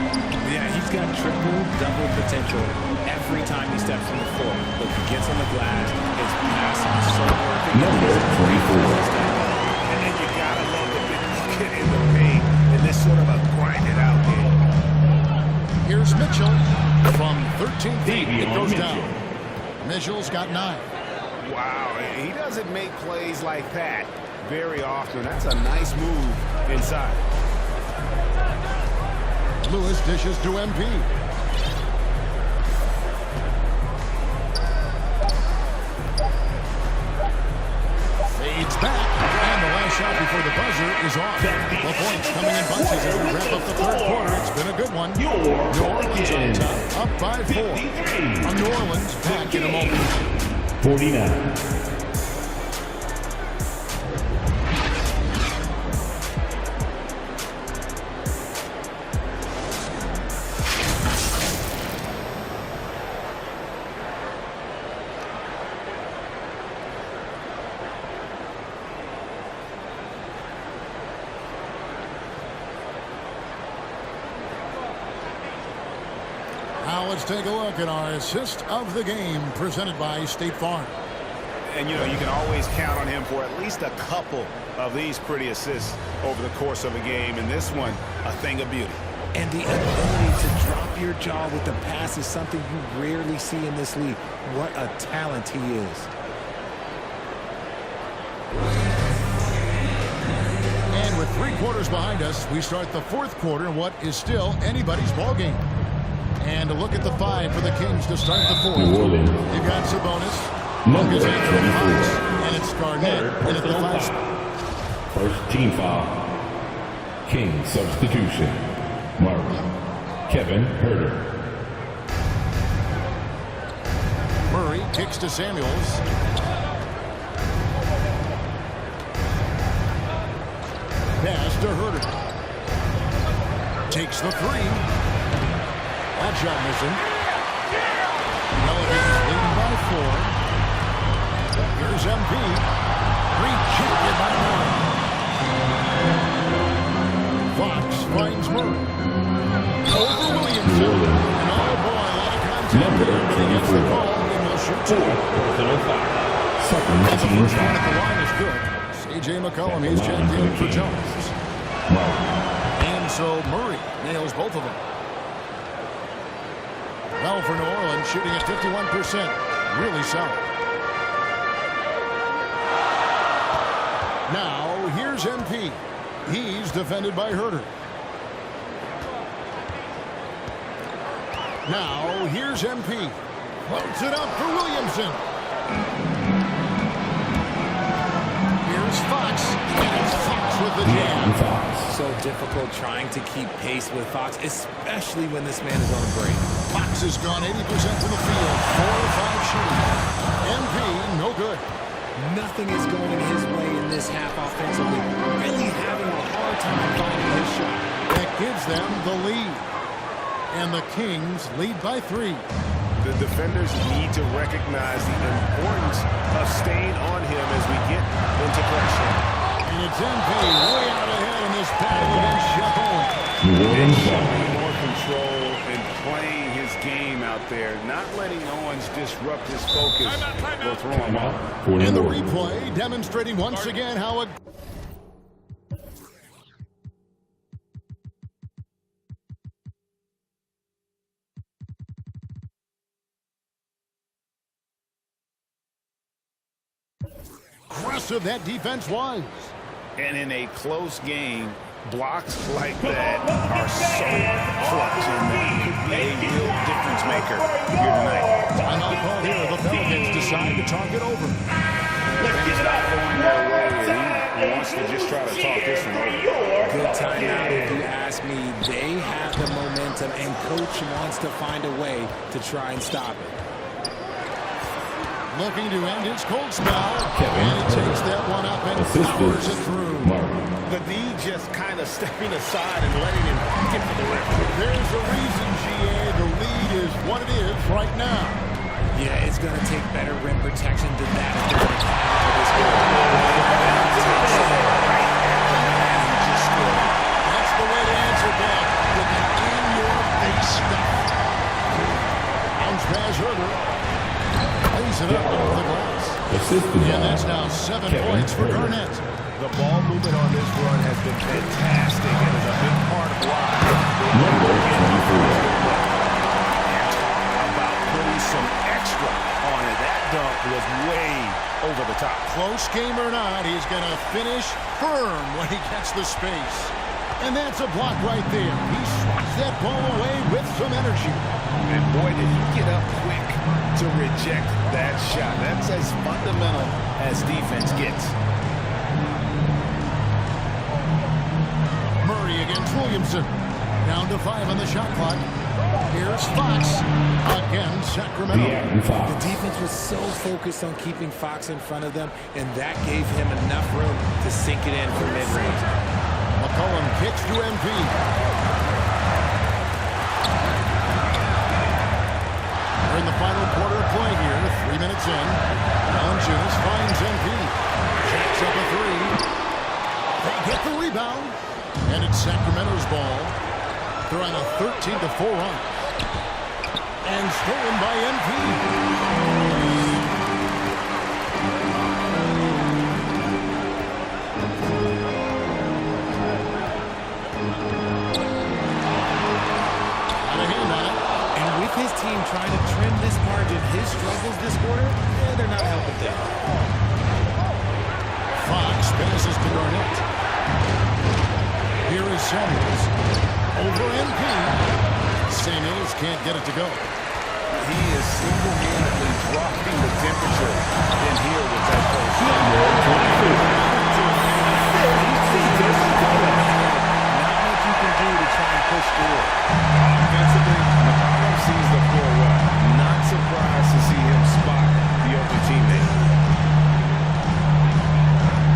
Yeah, he's got triple-double potential every time he steps on the floor. Look, he gets on the glass, his passing is so perfect. Number 24. And you gotta love the big bucket in the paint in this sort of a grind-it-out game. Here's Mitchell from 13 feet. It goes down. Mitchell's got 9. Wow, he doesn't make plays like that very often. That's a nice move inside. Lewis dishes to MP. Fades back, and the last shot before the buzzer is off. The points coming in bunches as we wrap up the third quarter. It's been a good one. New Orleans on top, up by 4. New Orleans back in a moment. 49. Now let's take a look at our assist of the game presented by State Farm. And, you know, you can always count on him for at least a couple of these pretty assists over the course of a game. And this one, a thing of beauty. And the ability to drop your jaw with the pass is something you rarely see in this league. What a talent he is. And with 3 quarters behind us, we start the 4th quarter in what is still anybody's ball game. And a look at the 5 for the Kings to start the 4th. You've got Sabonis. Number 24. And it's Garnett in at the 5 spot. First team foul. King substitution. Murray. Kevin Herter. Murray kicks to Samuels. Pass to Herter. Takes the 3. That shot missing. Pelicans leading by 4. Here's MP. Rejected by Murray. Fox finds Murray. Over Williamson. And oh boy, a lot of contact there, but he gets the call, and they'll shoot two. The first one at the line is good. C.J. McCollum, he's checked in for Jones. And so Murray nails both of them. Well, for New Orleans, shooting at 51%. Really solid. Now, here's MP. He's defended by Herter. Now, here's MP. Floats it up for Williamson. Here's Fox. And it's Fox with the jam. So difficult trying to keep pace with Fox, especially when this man is on a break. Fox has gone 80% from the field. 4 of 5 shooting. MP, no good. Nothing is going his way in this half offensively. Really having a hard time finding his shot. That gives them the lead. And the Kings lead by 3. The defenders need to recognize the importance of staying on him as we get into pressure. And it's MP way out ahead in this battle against Jeff Owen. Showing more control and playing his game out there, not letting Owens disrupt his focus or throw him out. And the replay demonstrating once again how a aggressive that defense was. And in a close game, blocks like that are so clutch, and that could be a real difference maker here tonight. Timeout call here. The Pelicans decide to talk it over. He's not going their way, and he wants to just try to talk this one over. Good timeout if you ask me. They have the momentum, and Coach wants to find a way to try and stop it. Looking to end his cold spell. And he takes that one up and powers it through. The D just kind of stepping aside and letting him get for the rim. There's a reason, GA. The lead is what it is right now. Yeah, it's going to take better rim protection than that for this game. That's the way to answer back with that in-your-face stuff. Bounce pass Herter. Lays it up off the glass. And that's now 7 points for Garnett. The ball movement on this run has been fantastic and is a big part of why. About putting some extra on it. That dunk was way over the top. Close game or not, he's going to finish firm when he gets the space. And that's a block right there. He swats that ball away with some energy. And boy, did he get up quick to reject that shot. That's as fundamental as defense gets. Murray against Williamson. Down to 5 on the shot clock. Here's Fox. Again, Sacramento. The defense was so focused on keeping Fox in front of them, and that gave him enough room to sink it in for mid-range. McCollum kicks to MP. We're in the final quarter of play here. 3 minutes in. Valanciunas finds MP. Jacks up a 3. They get the rebound. And it's Sacramento's ball. They're on a 13-4 run. And stolen by MP. His team trying to trim this margin, his struggles this quarter, they're not helping them. Fox passes to Garnett. Here is Samuels. Over MP. Samuels can't get it to go. He is single-handedly dropping the temperature in here with that play. Not much you can do to try and push through. Offensively, McCollum sees the floor well. Not surprised to see him spot the open teammate.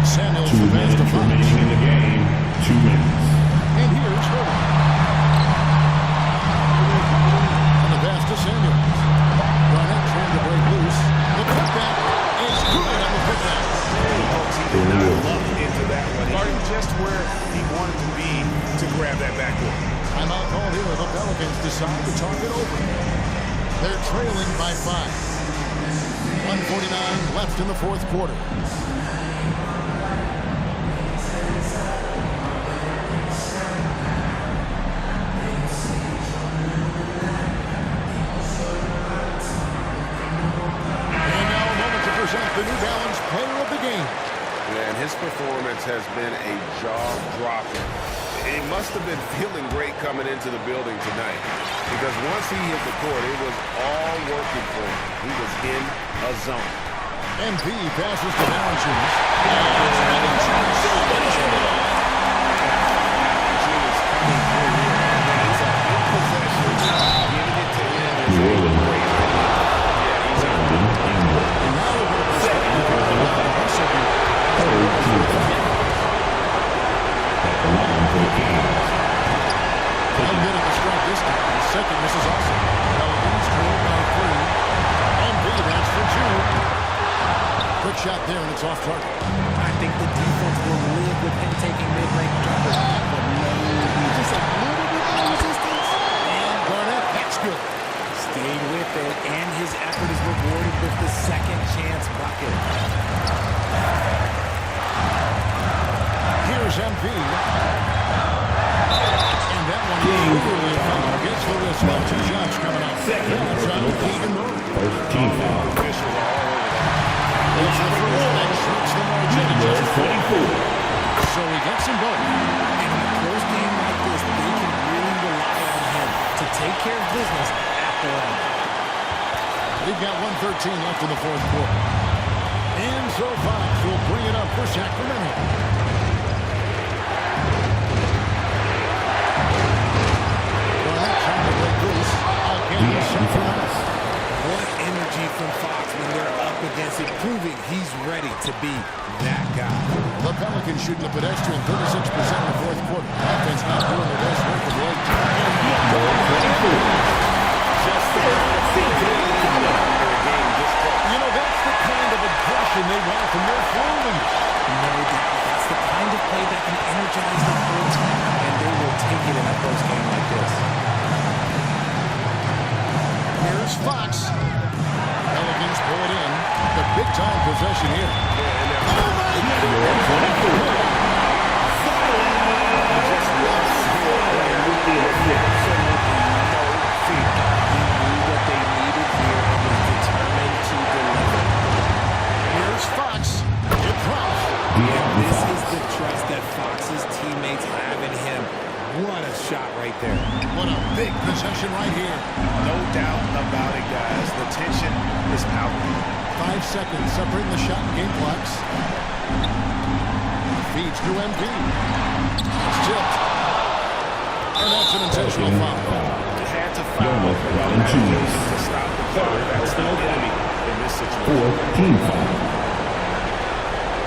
Samuels the pass to Fox. Remaining in the game. 2 minutes. And here's Herter. And the pass to Samuels. Garnett trying to break loose. The putback is good on the putback. the target over. They're trailing by 5. 1:49 left in the fourth quarter. The New Balance player of the game. And his performance has been a jaw-dropping. He must have been feeling great coming into the building tonight, because once he hit the court, it was all working for him. He was in a zone. MP passes to Valanciunas. Second, this is awesome. Pelicans trail by 3. MP, that's for 2. Quick shot there, and it's off target. I think the defense will live with him taking mid-range jumpers, but maybe just a little bit more resistance. And Garnett, that's good. Stayed with it, and his effort is rewarded with the second chance bucket. Here's MP. And that one gets the wrist off. 2 shots coming up. That's on Keegan Murray. First team foul. Officials all over that. It's the first that shrinks the margin to just 4. So he gets them both. And in a close game like this, they can really rely on him to take care of business at the line. We've got 1:13 left in the fourth quarter. And so Fox will bring it up for Sacramento. What energy from Fox when they're up against it, proving he's ready to be that guy. The Pelicans shooting a pedestrian 36% in the fourth quarter. Offense not doing the best work of late. You know, that's the kind of aggression they want from their floor leaders. No doubt. That's the kind of play that can energize the whole team, and they will take it in a close game like this. Here's Fox. Pelicans pull it in. The big-time possession here. Oh, my God! Here's Fox. It drops. This is the trust that Fox's teammates have in him. What a shot right there. What a big possession right here. No doubt about it, guys. The tension is out. 5 seconds separating the shot and game clocks. Feeds to MP. It's tipped. And that's an intentional foul. Had to foul to stop the clock. That's the enemy in this situation. 4-team foul.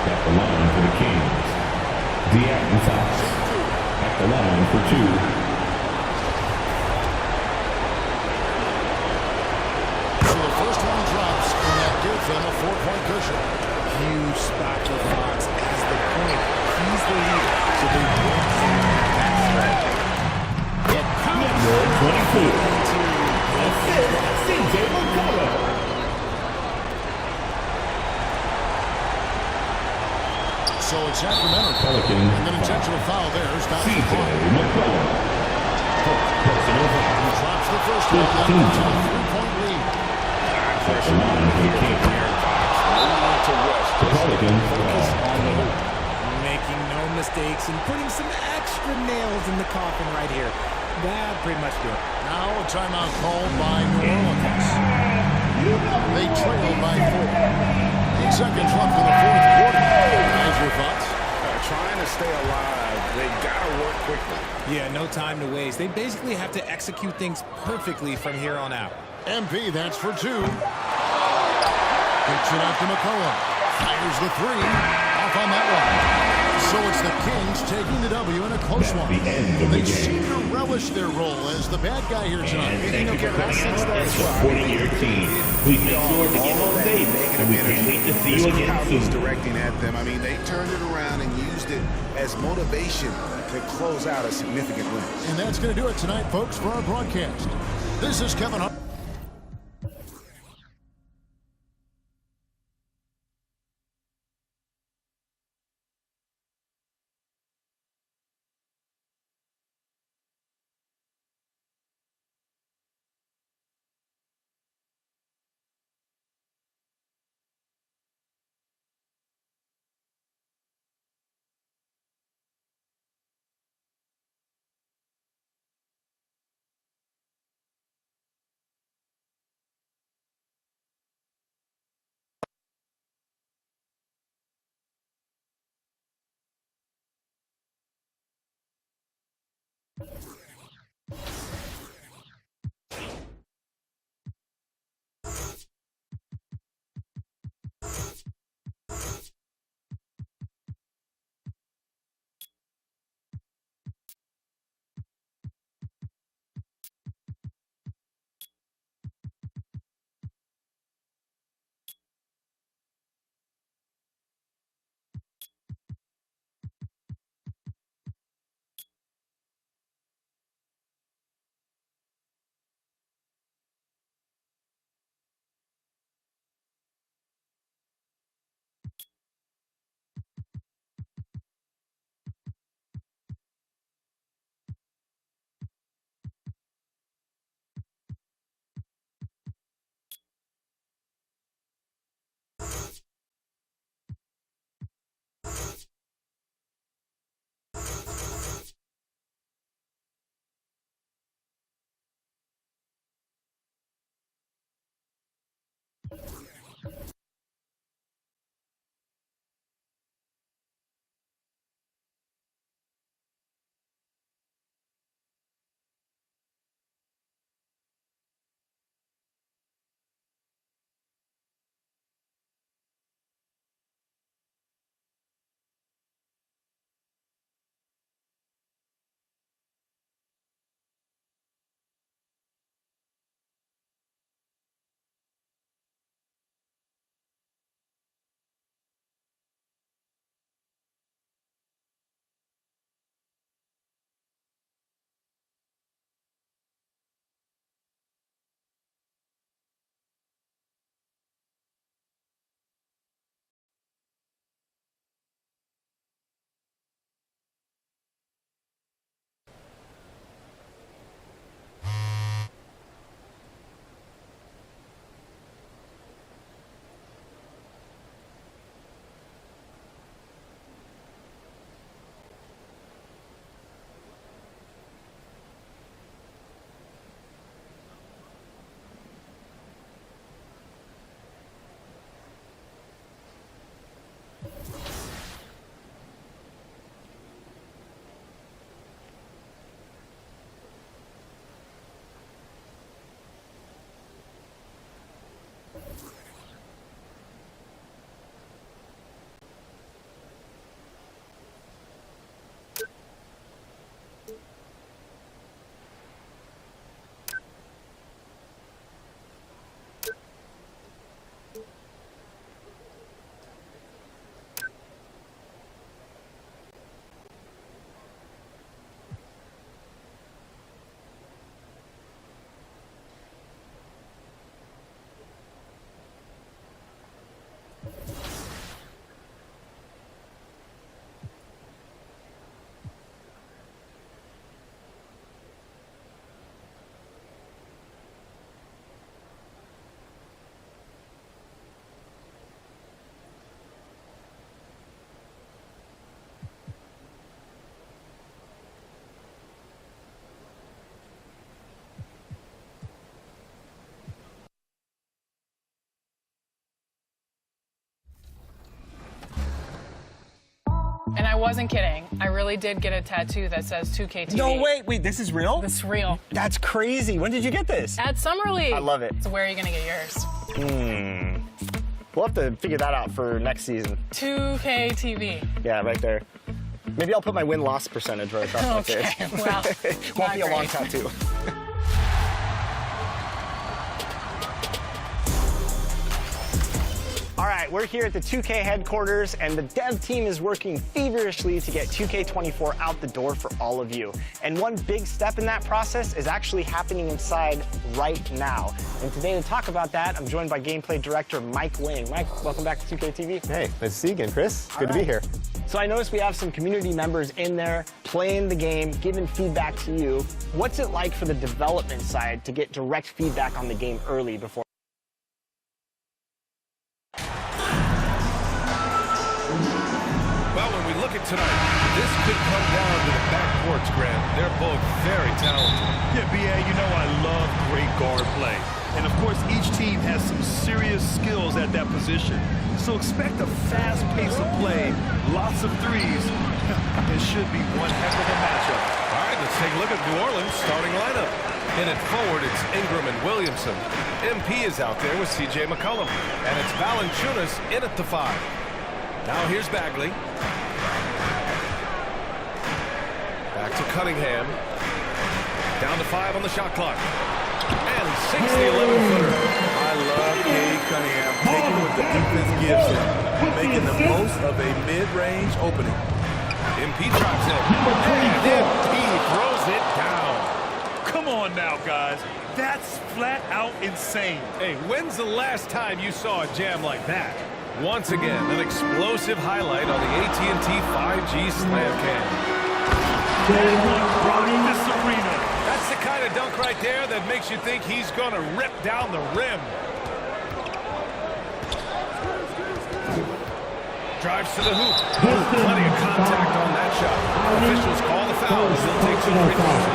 At the line for the Kings. De'Aaron Fox. At the line for 2. So the first one drops, and that gives them a 4-point cushion. Huge spot for Fox as the point. He's the leader, so they won't have that threat. It comes. 22. CJ McCullough. So it's Sacramento. Pelicans. And an intentional foul there. CJ McCullough. He drops the first one. 3-point lead. At the line for the Kings. The Pelicans. Making no mistakes and putting some extra nails in the coffin right here. That pretty much good. Now a timeout called by New Orleans. They trail by 4. 8 seconds left in the fourth quarter. How's your thoughts? Trying to stay alive. They've got to work quickly. Yeah, no time to waste. They basically have to execute things perfectly from here on out. MP, that's for 2. Kicks it out to McCullough. Fires the 3. Off on that one. So it's the Kings taking the W in a close one. They seem to relish their role as the bad guy here tonight. Thank you for supporting your team. Please make sure to get on safe, and we can't wait to see you again soon. Directing at them. I mean, they turned it around and used it as motivation to close out a significant win. And that's going to do it tonight, folks, for our broadcast. This is Kevin Hart. And I wasn't kidding. I really did get a tattoo that says 2K23. No, wait, this is real? This is real. That's crazy. When did you get this? At Summer League. I love it. So where are you going to get yours? We'll have to figure that out for next season. 2K TV. Yeah, right there. Maybe I'll put my win-loss percentage right across my face. Okay, well, Won't be a long tattoo. All right, right, we're here at the 2K headquarters, and the dev team is working feverishly to get 2K24 out the door for all of you. And one big step in that process is actually happening inside right now. And today to talk about that, I'm joined by gameplay director Mike Wing. Mike, welcome back to 2K TV. Hey, nice to see you again, Chris. Good to be here. So I noticed we have some community members in there playing the game, giving feedback to you. What's it like for the development side to get direct feedback on the game early before? Well, when we look at tonight, this could come down to the backcourts, Grant. They're both very talented. Yeah, B.A., you know I love great guard play. And, of course, each team has some serious skills at that position. So expect a fast pace of play, lots of threes. It should be one heck of a matchup. All right, let's take a look at New Orleans' starting lineup. In it forward, it's Ingram and Williamson. MP is out there with C.J. McCollum. And it's Valanciunas in at the 5. Now here's Bagley. Back to Cunningham. Down to 5 on the shot clock. And he sinks the 11-footer. I love Cade Cunningham taking what the defense gives him, making the most of a mid-range opening. MP drops in. And MP throws it down. Come on now, guys. That's flat out insane. Hey, when's the last time you saw a jam like that? Once again, an explosive highlight on the AT&T 5G Slam Cam. This arena. That's the kind of dunk right there that makes you think he's going to rip down the rim. Drives to the hoop. Plenty of contact on that shot. Officials call the foul as he'll take 2 free throws.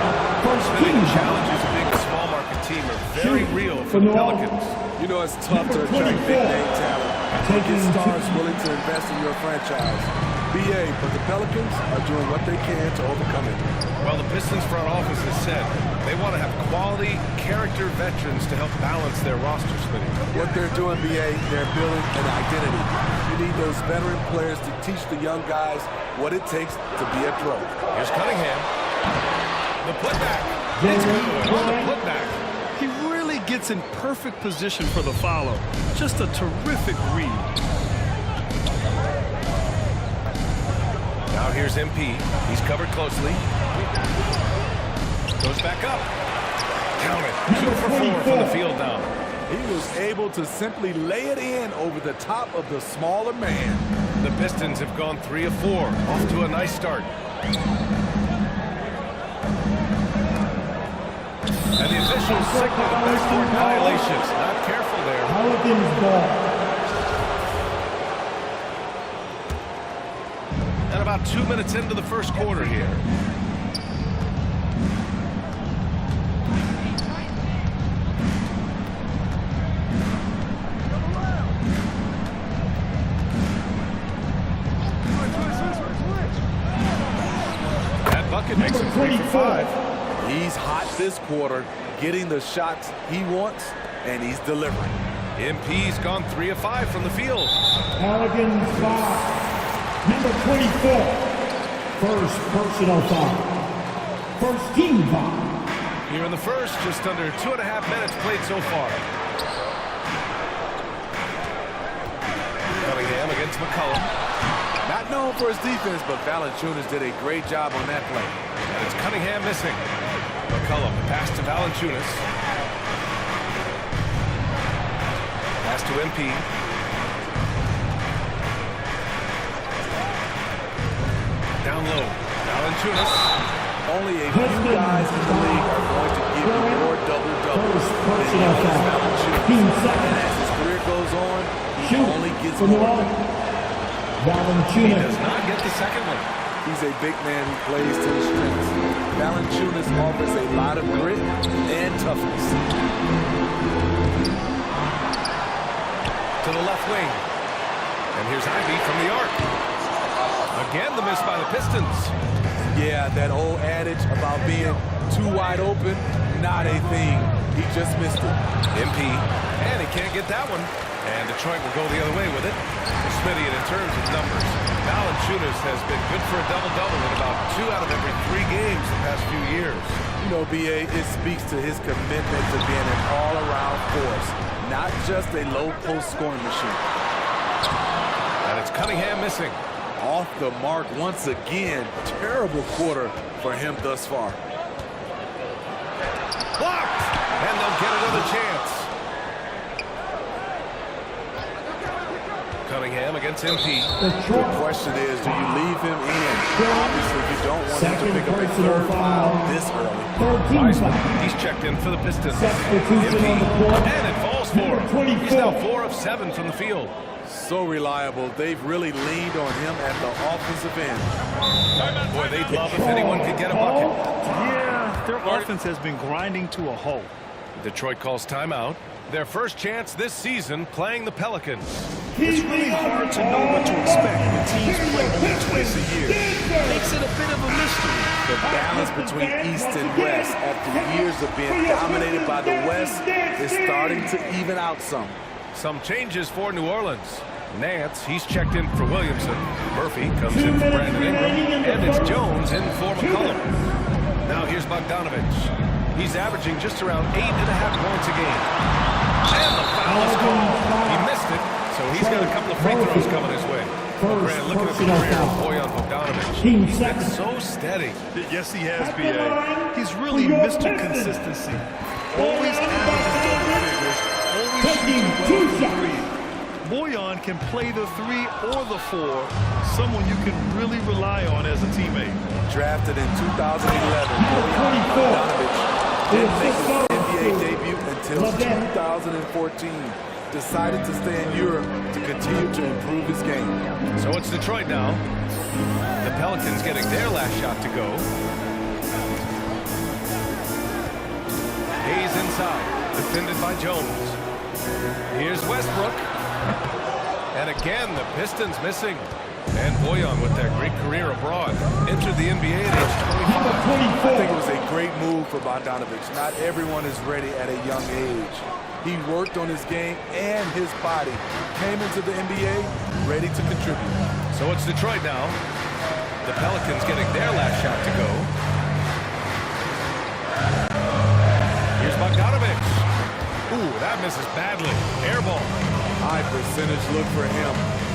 Spinning challenges a big small market team are very real for the Pelicans. You know it's tough to attract big name talent. Get stars willing to invest in your franchise. BA, but the Pelicans are doing what they can to overcome it. Well, the Pistons front office has said they want to have quality character veterans to help balance their roster splitting. What they're doing, BA, they're building an identity. You need those veteran players to teach the young guys what it takes to be a pro. Here's Cunningham. The putback. It's good on the putback. He really gets in perfect position for the follow. Just a terrific read. Now here's MP. He's covered closely. Goes back up. Count it. 2 for 4 from the field now. He was able to simply lay it in over the top of the smaller man. The Pistons have gone 3 of 4. Off to a nice start. And the officials signal backcourt violations. Not careful there. Pelicans ball. And about 2 minutes into the first quarter here. That bucket makes him 3 for 5. He's hot this quarter, getting the shots he wants, and he's delivering. MP's gone 3 of 5 from the field. Pelicans 5. Number 24, first personal foul. First team foul. Here in the first, just under 2.5 minutes played so far. Cunningham against McCollum. Not known for his defense, but Valanciunas did a great job on that play. And it's Cunningham missing. McCollum, pass to Valanciunas. Pass to MP. Down low. Valanciunas. Only a few guys in the league are going to give you more double-doubles than Valanciunas. And as his career goes on, he only gets more. He does not get the second one. He's a big man who plays to his strengths. Valanciunas offers a lot of grit and toughness. To the left wing. And here's Ivy from the arc. Again, the miss by the Pistons. Yeah, that old adage about being too wide open, not a thing. He just missed it. MP, and he can't get that one. And Detroit will go the other way with it. Smitty, in terms of numbers, Valanciunas has been good for a double-double in about 2 out of every 3 games the past few years. You know, BA, it speaks to his commitment to being an all-around force, not just a low-post scoring machine. And it's Cunningham missing. Off the mark once again. Terrible quarter for him thus far. Blocked! And they'll get another chance. Cunningham against MP. The question is, do you leave him in? Obviously, you don't want him to pick up a third foul this early. Wiseman, he's checked in for the Pistons. MP, and it falls for him. He's now 4 of 7 from the field. So reliable. They've really leaned on him at the offensive end. Boy, they'd love if anyone could get a bucket. Yeah, their offense has been grinding to a halt. Detroit calls timeout. Their first chance this season playing the Pelicans. It's really hard to know what to expect when teams play only twice a year. Makes it a bit of a mystery. The balance between East and West after years of being dominated by the West is starting to even out some. Some changes for New Orleans. Nance, he's checked in for Williamson. Murphy comes in for Brandon Ingram. And it's Jones in for McCollum. Now here's Bogdanovich. He's averaging just around 8.5 points a game. And the foul is called. He missed it, so he's got a couple of free throws coming his way. Well, Grant, looking at the career of Bojan Bogdanovich, he's been so steady. Yes, he has, B.A. He's really Mr. Consistency. Always averages double figures, always shooting well from three. Bojan can play the 3 or the 4, someone you can really rely on as a teammate. Drafted in 2011, Bojan Bogdanovich didn't make his NBA debut until 2014. Decided to stay in Europe to continue to improve his game. So it's Detroit now. The Pelicans getting their last shot to go. Hayes inside, defended by Jones. Here's Westbrook. And again, the Pistons missing. And Bojan with that great career abroad. Entered the NBA at age 25. I think it was a great move for Bogdanovich. Not everyone is ready at a young age. He worked on his game and his body. Came into the NBA ready to contribute. So it's Detroit now. The Pelicans getting their last shot to go. Here's Bogdanovich. Ooh, that misses badly. Air ball. High percentage look for him.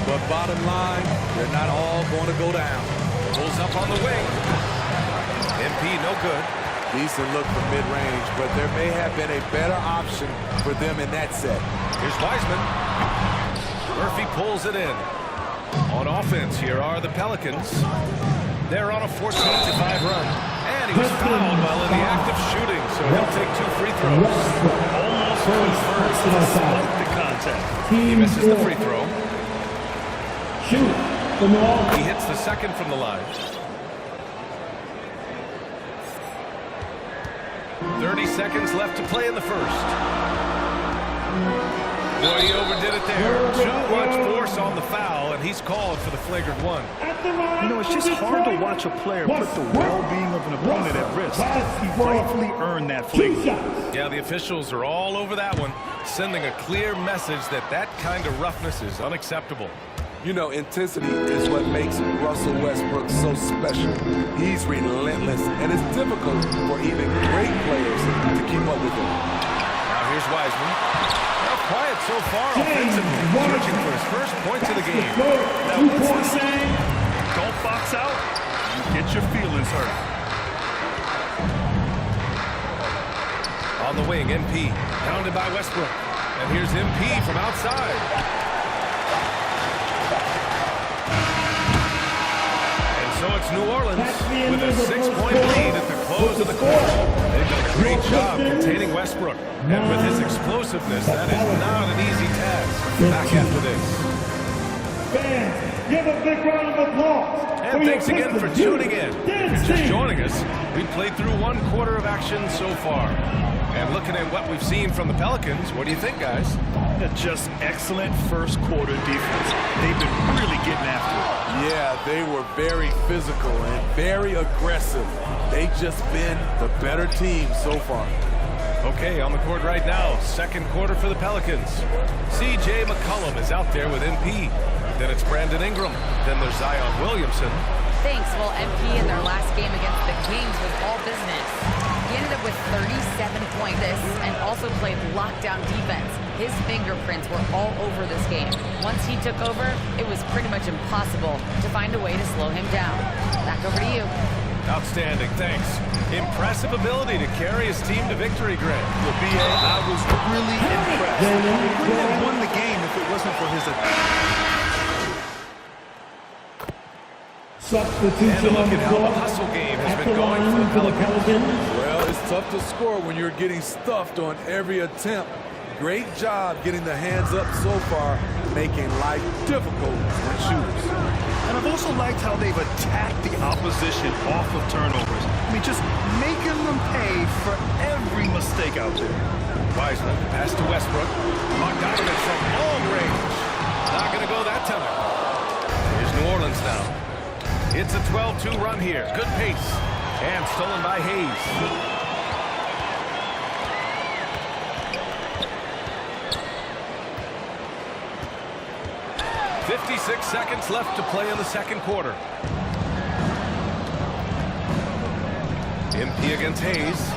But bottom line, they're not all going to go down. Pulls up on the wing. MP no good. Decent look from mid-range, but there may have been a better option for them in that set. Here's Wiseman. Murphy pulls it in. On offense, here are the Pelicans. They're on a 14-5 run. And he was fouled while in the act of shooting, so he'll take 2 free throws. Almost confirms despite the contact. He misses the free throw. He hits the second from the line. 30 seconds left to play in the first. Boy, he overdid it there. Too much force on the foul, and he's called for the flagrant one. You know, it's just hard to watch a player put the well-being of an opponent at risk. He rightfully earned that flagrant. Yeah, the officials are all over that one, sending a clear message that that kind of roughness is unacceptable. You know, intensity is what makes Russell Westbrook so special. He's relentless, and it's difficult for even great players to keep up with him. Now here's Wiseman. Now quiet so far offensively, searching for his first points of the game. Now what's the saying? Don't box out, you get your feelings hurt. On the wing, MP, pounded by Westbrook. And here's MP from outside. So it's New Orleans with a 6-point lead at the close of the quarter. They've done a great job containing Westbrook. And with his explosiveness, that is not an easy task. Back after this. Fans, give a big round of applause. And thanks again for tuning in. If you're just joining us, we've played through 1 quarter of action so far. And looking at what we've seen from the Pelicans, what do you think, guys? Just excellent first quarter defense. They've been really getting after it. Yeah, they were very physical and very aggressive. They've just been the better team so far. Okay, on the court right now, second quarter for the Pelicans. C.J. McCollum is out there with MP. Then it's Brandon Ingram. Then there's Zion Williamson. Thanks. Well, MP in their last game against the Kings was all business. He ended up with 37 points and also played lockdown defense. His fingerprints were all over this game. Once he took over, it was pretty much impossible to find a way to slow him down. Back over to you. Outstanding, thanks. Impressive ability to carry his team to victory, Grant. Well, B.A., I was really impressed. He wouldn't have won the game if it wasn't for his Substitution and look on the at how floor. the hustle game has At been the going line for the for the Pelicans. Pelicans. Well, it's tough to score when you're getting stuffed on every attempt. Great job getting the hands up so far, making life difficult for shooters. And I've also liked how they've attacked the opposition off of turnovers. I mean, just making them pay for every mistake out there. Wiseman, pass to Westbrook. Bogdanovich from long range. Not going to go that time. Here's New Orleans now. It's a 12-2 run here. Good pace. And stolen by Hayes. 56 seconds left to play in the second quarter. MP against Hayes.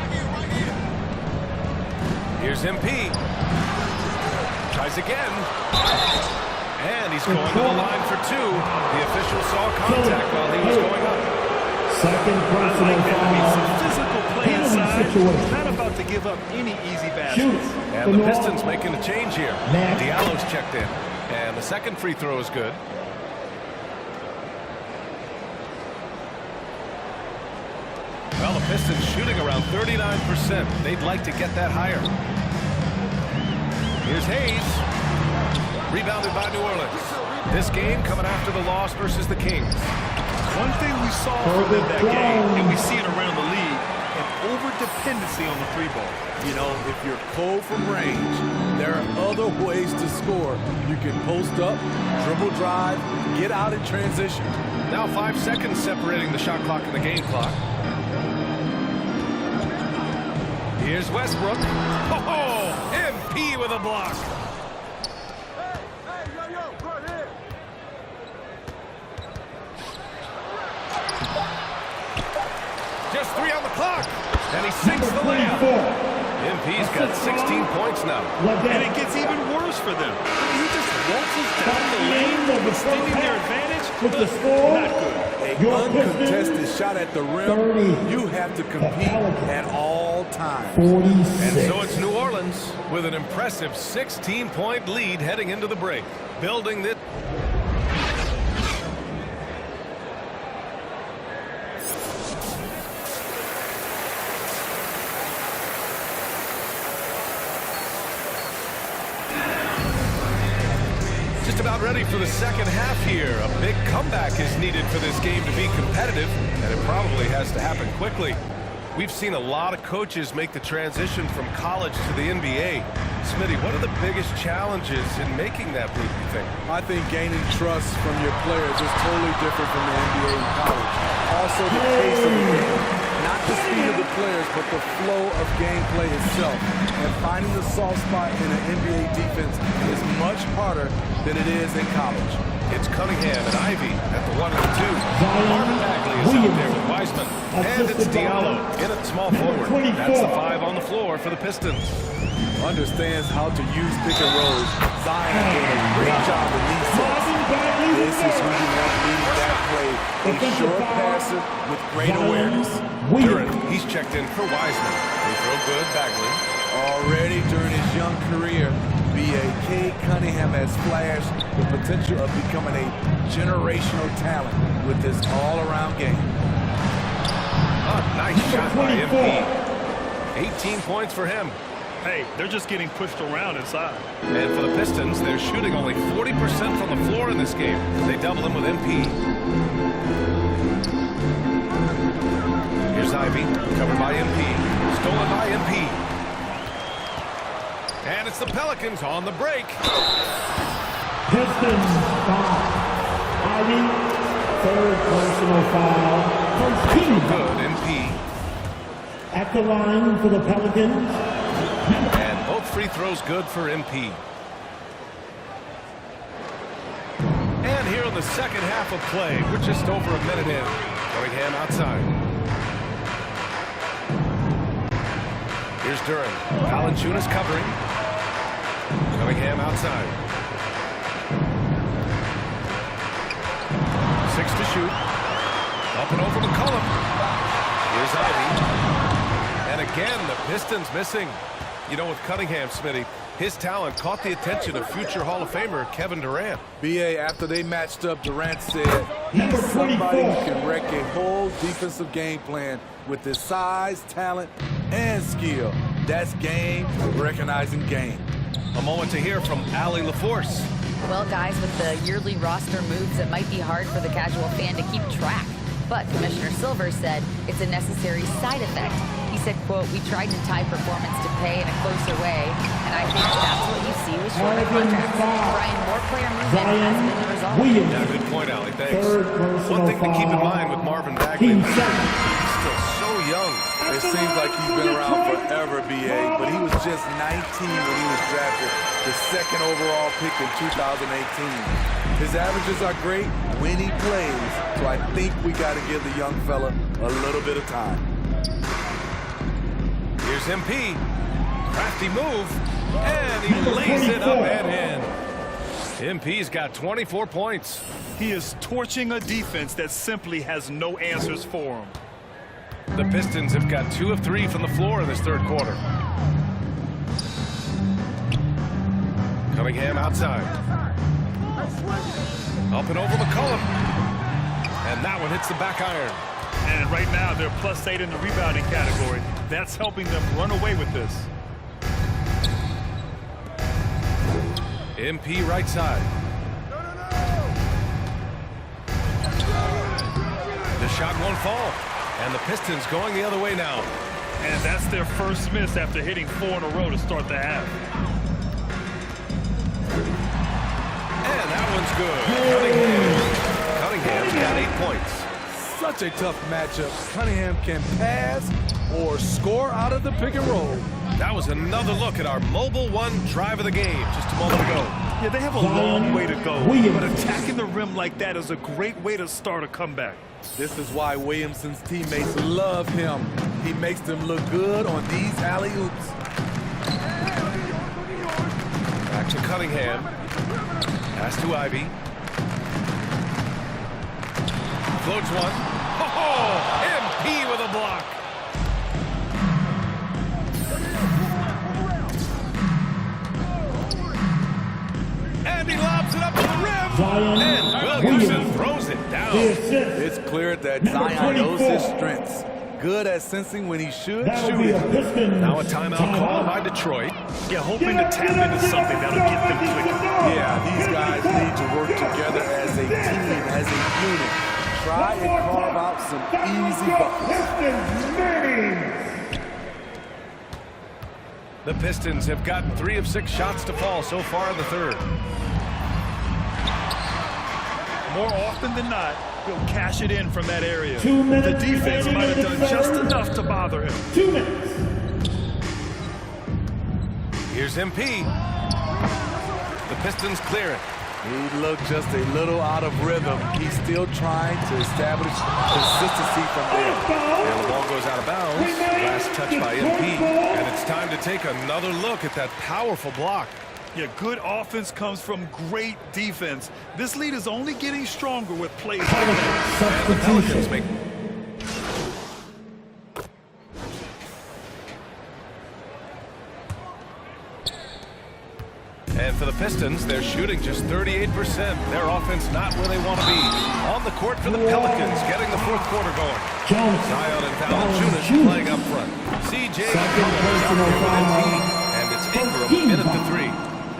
Here's MP. Tries again. And he's going to the line for two. The official saw contact while he was going up. Second personal foul. Some physical play inside. Not about to give up any easy baskets. And the Pistons making a change here. Diallo's checked in. And the second free throw is good. Well, the Pistons shooting around 39%. They'd like to get that higher. Here's Hayes. Rebounded by New Orleans. This game coming after the loss versus the Kings. One thing we saw from them that game, and we see it around the league, an over-dependency on the three ball. You know, if you're cold from range, there are other ways to score. You can post up, dribble drive, get out in transition. Now 5 seconds separating the shot clock and the game clock. Here's Westbrook. Oh, MP with a block. Just 3 on the clock. And he sinks the layup. MP's got 16 points now. And it gets even worse for them. He just waltzes down the lane, extending their advantage. With the score, not good. An uncontested shot at the rim. You have to compete at all times. 46. And so it's New Orleans with an impressive 16-point lead heading into the break. Building it. Just about ready for the second half here. A big comeback is needed for this game to be competitive, and it probably has to happen quickly. We've seen a lot of coaches make the transition from college to the NBA. Smitty, what are the biggest challenges in making that move, you think? I think gaining trust from your players is totally different from the NBA and college. Also, the pace of the game. Not the speed of the players, but the flow of gameplay itself. And finding the soft spot in an NBA defense is much harder than it is in college. It's Cunningham and Ivy at the 1 and the 2. Marvin Bagley is out there with Wiseman. And it's Diallo in at small forward. That's the 5 on the floor for the Pistons. Understands how to use pick and rolls. Zion doing a great job in these sets. This is who you want leading that play. A short passer with great awareness. Durant, he's checked in for Wiseman. They throw good, Bagley. Already during his young career, B.A. Cunningham has flashed the potential of becoming a generational talent with this all-around game. Oh, nice shot by MP. 18 points for him. Hey, they're just getting pushed around inside. And for the Pistons, they're shooting only 40% from the floor in this game. They double him with MP. Here's Ivy, covered by MP. Stolen by MP. And it's the Pelicans on the break. Pistons foul. Ivy, third personal foul. First team good, MP. At the line for the Pelicans. And both free throws good for MP. And here in the second half of play, we're just over a minute in. Cunningham outside. Here's Duran. Valanciunas covering. Cunningham outside. 6 to shoot. Up and over McCollum. Here's Ivy. And again, the Pistons missing. You know, with Cunningham, Smitty, his talent caught the attention of future Hall of Famer Kevin Durant. BA, after they matched up, Durant said, he's somebody who can wreck a whole defensive game plan with his size, talent, and skill. That's game recognizing game. A moment to hear from Allie LaForce. Well, guys, with the yearly roster moves, it might be hard for the casual fan to keep track. But Commissioner Silver said it's a necessary side effect. He said, quote, "We tried to tie performance to pay in a closer way, and I think that's what you see with shorter contracts." Brian, more player movement has been the result. Yeah, good point, Allie. Thanks. One thing to keep in mind with Marvin Bagley, he's still so young. It seems like he's been around forever, BA, but he was just 19 when he was drafted, the 2nd overall pick in 2018. His averages are great when he plays, so I think we got to give the young fella a little bit of time. Here's MP. Crafty move, and he lays it up and in. MP's got 24 points. He is torching a defense that simply has no answers for him. The Pistons have got 2 of 3 from the floor in this 3rd quarter. Cunningham outside. Up and over McCollum. And that one hits the back iron. And right now they're +8 in the rebounding category. That's helping them run away with this. MP right side. The shot won't fall. And the Pistons going the other way now. And that's their first miss after hitting 4 in a row to start the half. And that one's good. Cunningham's got 8 points. Such a tough matchup. Cunningham can pass or score out of the pick and roll. That was another look at our Mobile One drive of the game just a moment ago. Yeah, they have a long way to go, but attacking the rim like that is a great way to start a comeback. This is why Williamson's teammates love him. He makes them look good on these alley-oops. Back to Cunningham. Pass to Ivy. Floats one. Oh, MP with a block. And he lobs it up to the rim. And Williamson throws it down. It's clear that Zion knows his strengths. Good at sensing when he should shoot it. Now a timeout call by Detroit. Yeah, hoping to tap into something that'll get them clicking. Yeah, these guys need to work together as a team, as a unit. Try and carve out some easy buckets. The Pistons have gotten 3 of 6 shots to fall so far in the 3rd. More often than not, he'll cash it in from that area. The defense might have done just enough to bother him. 2 minutes. Here's MP. The Pistons clear it. He looked just a little out of rhythm. He's still trying to establish consistency from there. And the ball goes out of bounds. Last touch by MP. And it's time to take another look at that powerful block. Yeah, good offense comes from great defense. This lead is only getting stronger with plays like that. And the Pelicans make... And for the Pistons, they're shooting just 38%. Their offense not where they want to be. On the court for the Pelicans, getting the 4th quarter going. Zion and Valanciunas playing up front. CJ and it's Ingram in at the 3.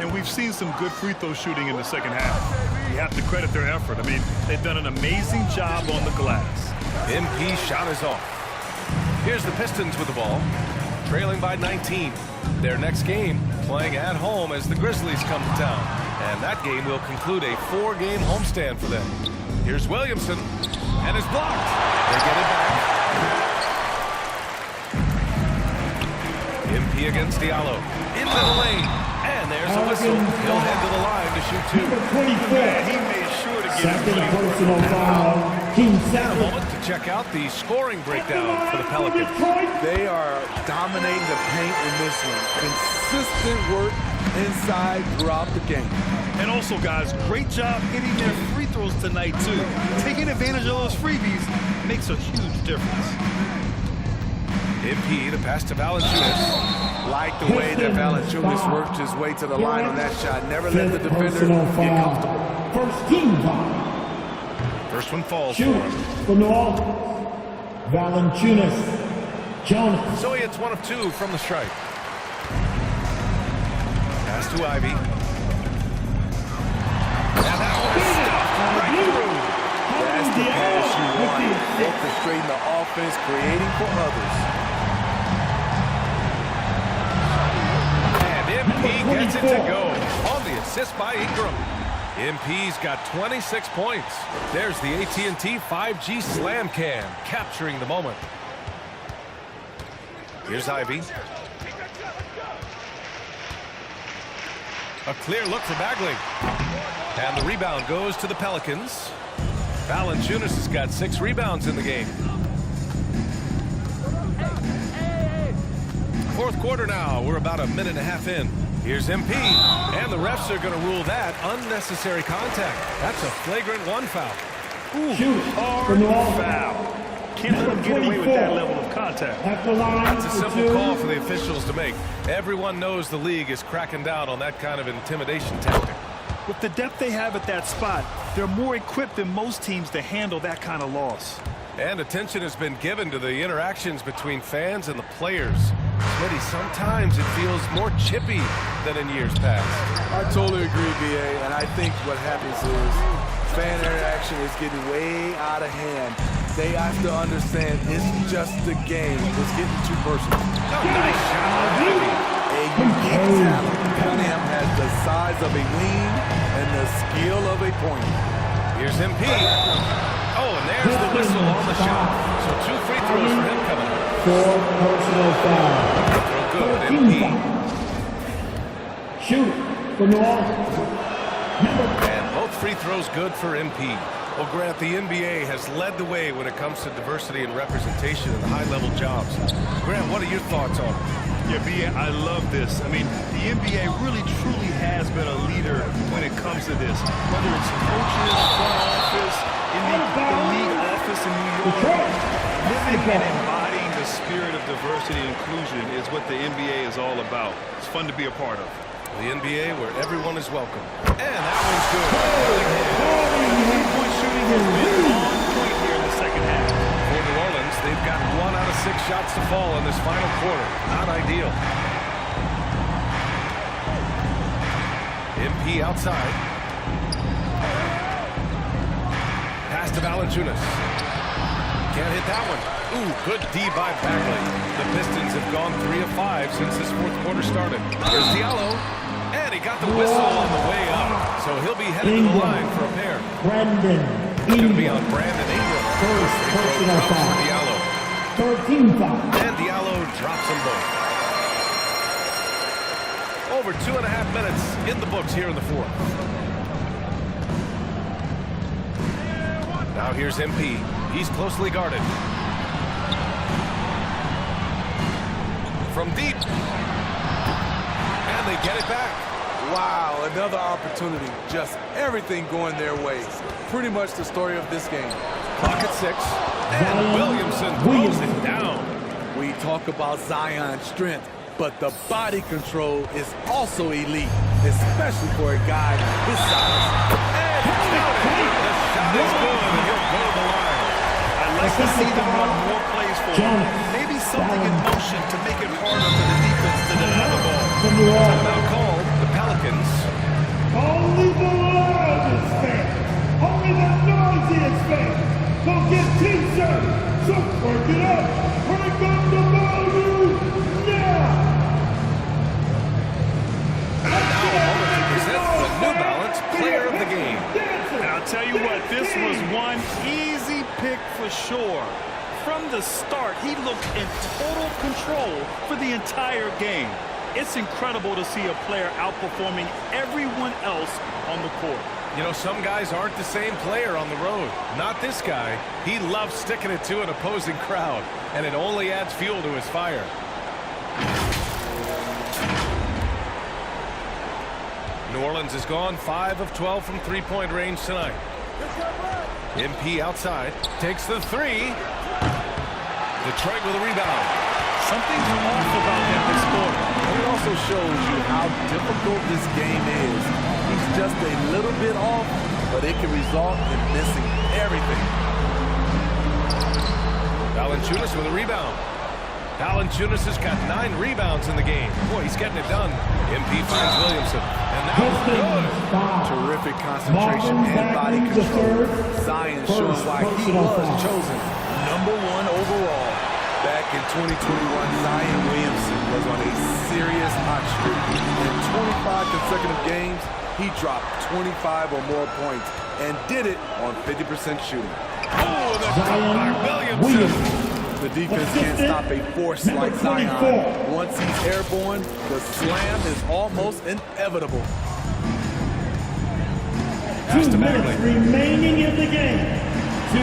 And we've seen some good free throw shooting in the 2nd half. You have to credit their effort. I mean, they've done an amazing job on the glass. MP shot is off. Here's the Pistons with the ball, trailing by 19. Their next game playing at home as the Grizzlies come to town. And that game will conclude a 4-game homestand for them. Here's Williamson, and it's blocked. They get it back. MP against Diallo. Into the lane. And there's a whistle. He'll head to the line to shoot 2. Man, he made sure to Second personal foul, Team 7. A moment to check out the scoring breakdown for the Pelicans. They are dominating the paint in this one. Consistent work inside throughout the game. And also, guys, great job hitting their free throws tonight, too. Taking advantage of those freebies makes a huge difference. MP, the pass to Valanciunas. Like the way that Valanciunas worked his way to the line on that shot. Never let the defender get comfortable. First team foul. First one falls for him. For New Orleans, Valanciunas Jonas. So it's 1 of 2 from the stripe. Pass to Ivy. And that one is stuffed right through. That's the pass you want. Orchestrating the offense, creating for others. And MP gets it to go on the assist by Ingram. MP's got 26 points. There's the AT&T 5G Slam Cam, capturing the moment. Here's Ivy. A clear look for Bagley. And the rebound goes to the Pelicans. Valanciunas has got 6 rebounds in the game. Fourth quarter now. We're about a minute and a half in. Here's MP, and the refs are going to rule that unnecessary contact. That's a flagrant 1 foul. Ooh, hard foul. Can't let him get away with that level of contact. That's a simple call for the officials to make. Everyone knows the league is cracking down on that kind of intimidation tactic. With the depth they have at that spot, they're more equipped than most teams to handle that kind of loss. And attention has been given to the interactions between fans and the players. Smitty, sometimes it feels more chippy than in years past. I totally agree, BA, and I think what happens is fan interaction is getting way out of hand. They have to understand it's just the game. It's getting too personal. Oh, nice shot. A unique talent. Cunningham has the size of a wing and the skill of a point. Here's MP. Oh, and there's the whistle on the shot. So 2 free throws for him coming up. 4 personal fouls. Throw good, MP. Shoot for New Orleans. And both free throws good for MP. Well, Grant, the NBA has led the way when it comes to diversity and representation in the high-level jobs. Grant, what are your thoughts on it? Yeah, BA, I love this. I mean, the NBA really, truly has been a leader when it comes to this. Whether it's coaches, front office, in the league office in New York, living and embodying the spirit of diversity and inclusion is what the NBA is all about. It's fun to be a part of. The NBA where everyone is welcome. And that one's good. Three-point shooting has been on point here in the second half. For New Orleans, they've got 1 out of 6 shots to fall in this final quarter. Not ideal. MP outside. Pass to Valanciunas. Can't hit that one. Ooh, good D by Bagley. The Pistons have gone 3 of 5 since this fourth quarter started. Here's Diallo. And he got the whistle on the way up. So he'll be headed to the line for a pair. It's going to be on Brandon Ingram. First personal foul. Diallo. 13 foul. And Diallo drops them both. Over 2.5 minutes in the books here in the fourth. Now here's MP. He's closely guarded. From deep. And they get it back. Wow, another opportunity. Just everything going their way. Pretty much the story of this game. Clock at 6. And Williamson throws it down. We talk about Zion's strength, but the body control is also elite, especially for a guy his size. And counted. The shot is good, and he'll go to the line. I'd like to see them run more plays for him. Maybe something in motion to make it harder for the defense to deny the ball. Timeout called. The Pelicans. Only the loudest fans, only the noisiest fans will get T-shirts. So work it up. Break up the volume now. And now a moment to present the New Balance Player of the Game. And I'll tell you what, this was one easy pick for sure. From the start, he looked in total control for the entire game. It's incredible to see a player outperforming everyone else on the court. You know, some guys aren't the same player on the road. Not this guy. He loves sticking it to an opposing crowd, and it only adds fuel to his fire. New Orleans has gone 5 of 12 from three-point range tonight. MP outside, takes the three. Detroit with a rebound. Something's off about him this quarter. It also shows you how difficult this game is. He's just a little bit off, but it can result in missing everything. Valanciunas with a rebound. Valanciunas has got 9 rebounds in the game. Boy, he's getting it done. MP finds Williamson, and that was good. Terrific concentration and body control. Zion showing why he was chosen #1 overall. Back in 2021, Zion Williamson was on a serious hot streak. In 25 consecutive games, he dropped 25 or more points and did it on 50% shooting. Oh, the dunk by Williamson. The defense can't stop a force like Zion. Once he's airborne, the slam is almost inevitable. 2 minutes remaining in the game. 2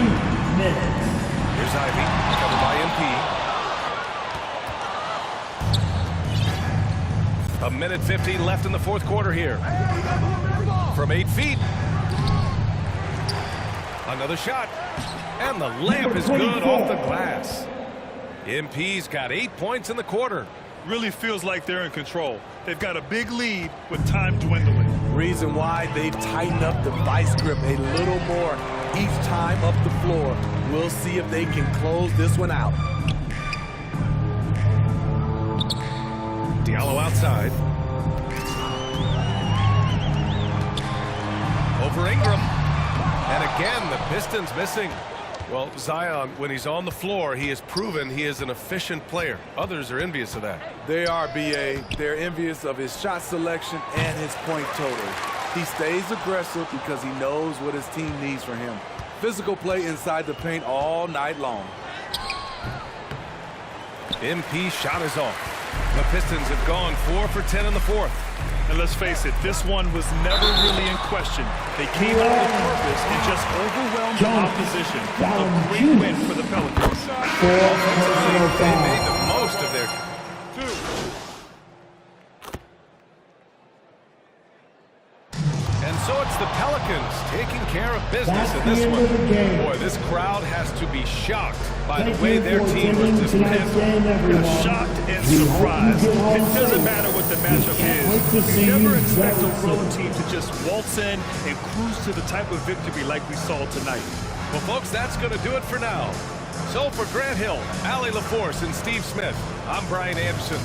minutes. Here's Ivy, covered by MP. 1:50 left in the fourth quarter here. From 8 feet. Another shot. And the layup is good off the glass. MP's got 8 points in the quarter. Really feels like they're in control. They've got a big lead with time dwindling. Reason why they've tightened up the vice grip a little more each time up the floor. We'll see if they can close this one out. Diallo outside. Over Ingram. And again, the Pistons missing. Well, Zion, when he's on the floor, he has proven he is an efficient player. Others are envious of that. They are, BA. They're envious of his shot selection and his point total. He stays aggressive because he knows what his team needs from him. Physical play inside the paint all night long. MP shot is off. The Pistons have gone 4 for 10 in the fourth. And let's face it, this one was never really in question. They came out with purpose and just overwhelmed the opposition. A great win for the Pelicans. Offensively, they made the most of their... And so it's the Pelicans taking care of business in this one. Boy, this crowd has to be shocked by the way their team was dismantled. Shocked and surprised. It doesn't matter what the matchup is. You never expect a road team to just waltz in and cruise to the type of victory like we saw tonight. Well, folks, that's going to do it for now. So for Grant Hill, Allie LaForce, and Steve Smith, I'm Brian Anderson.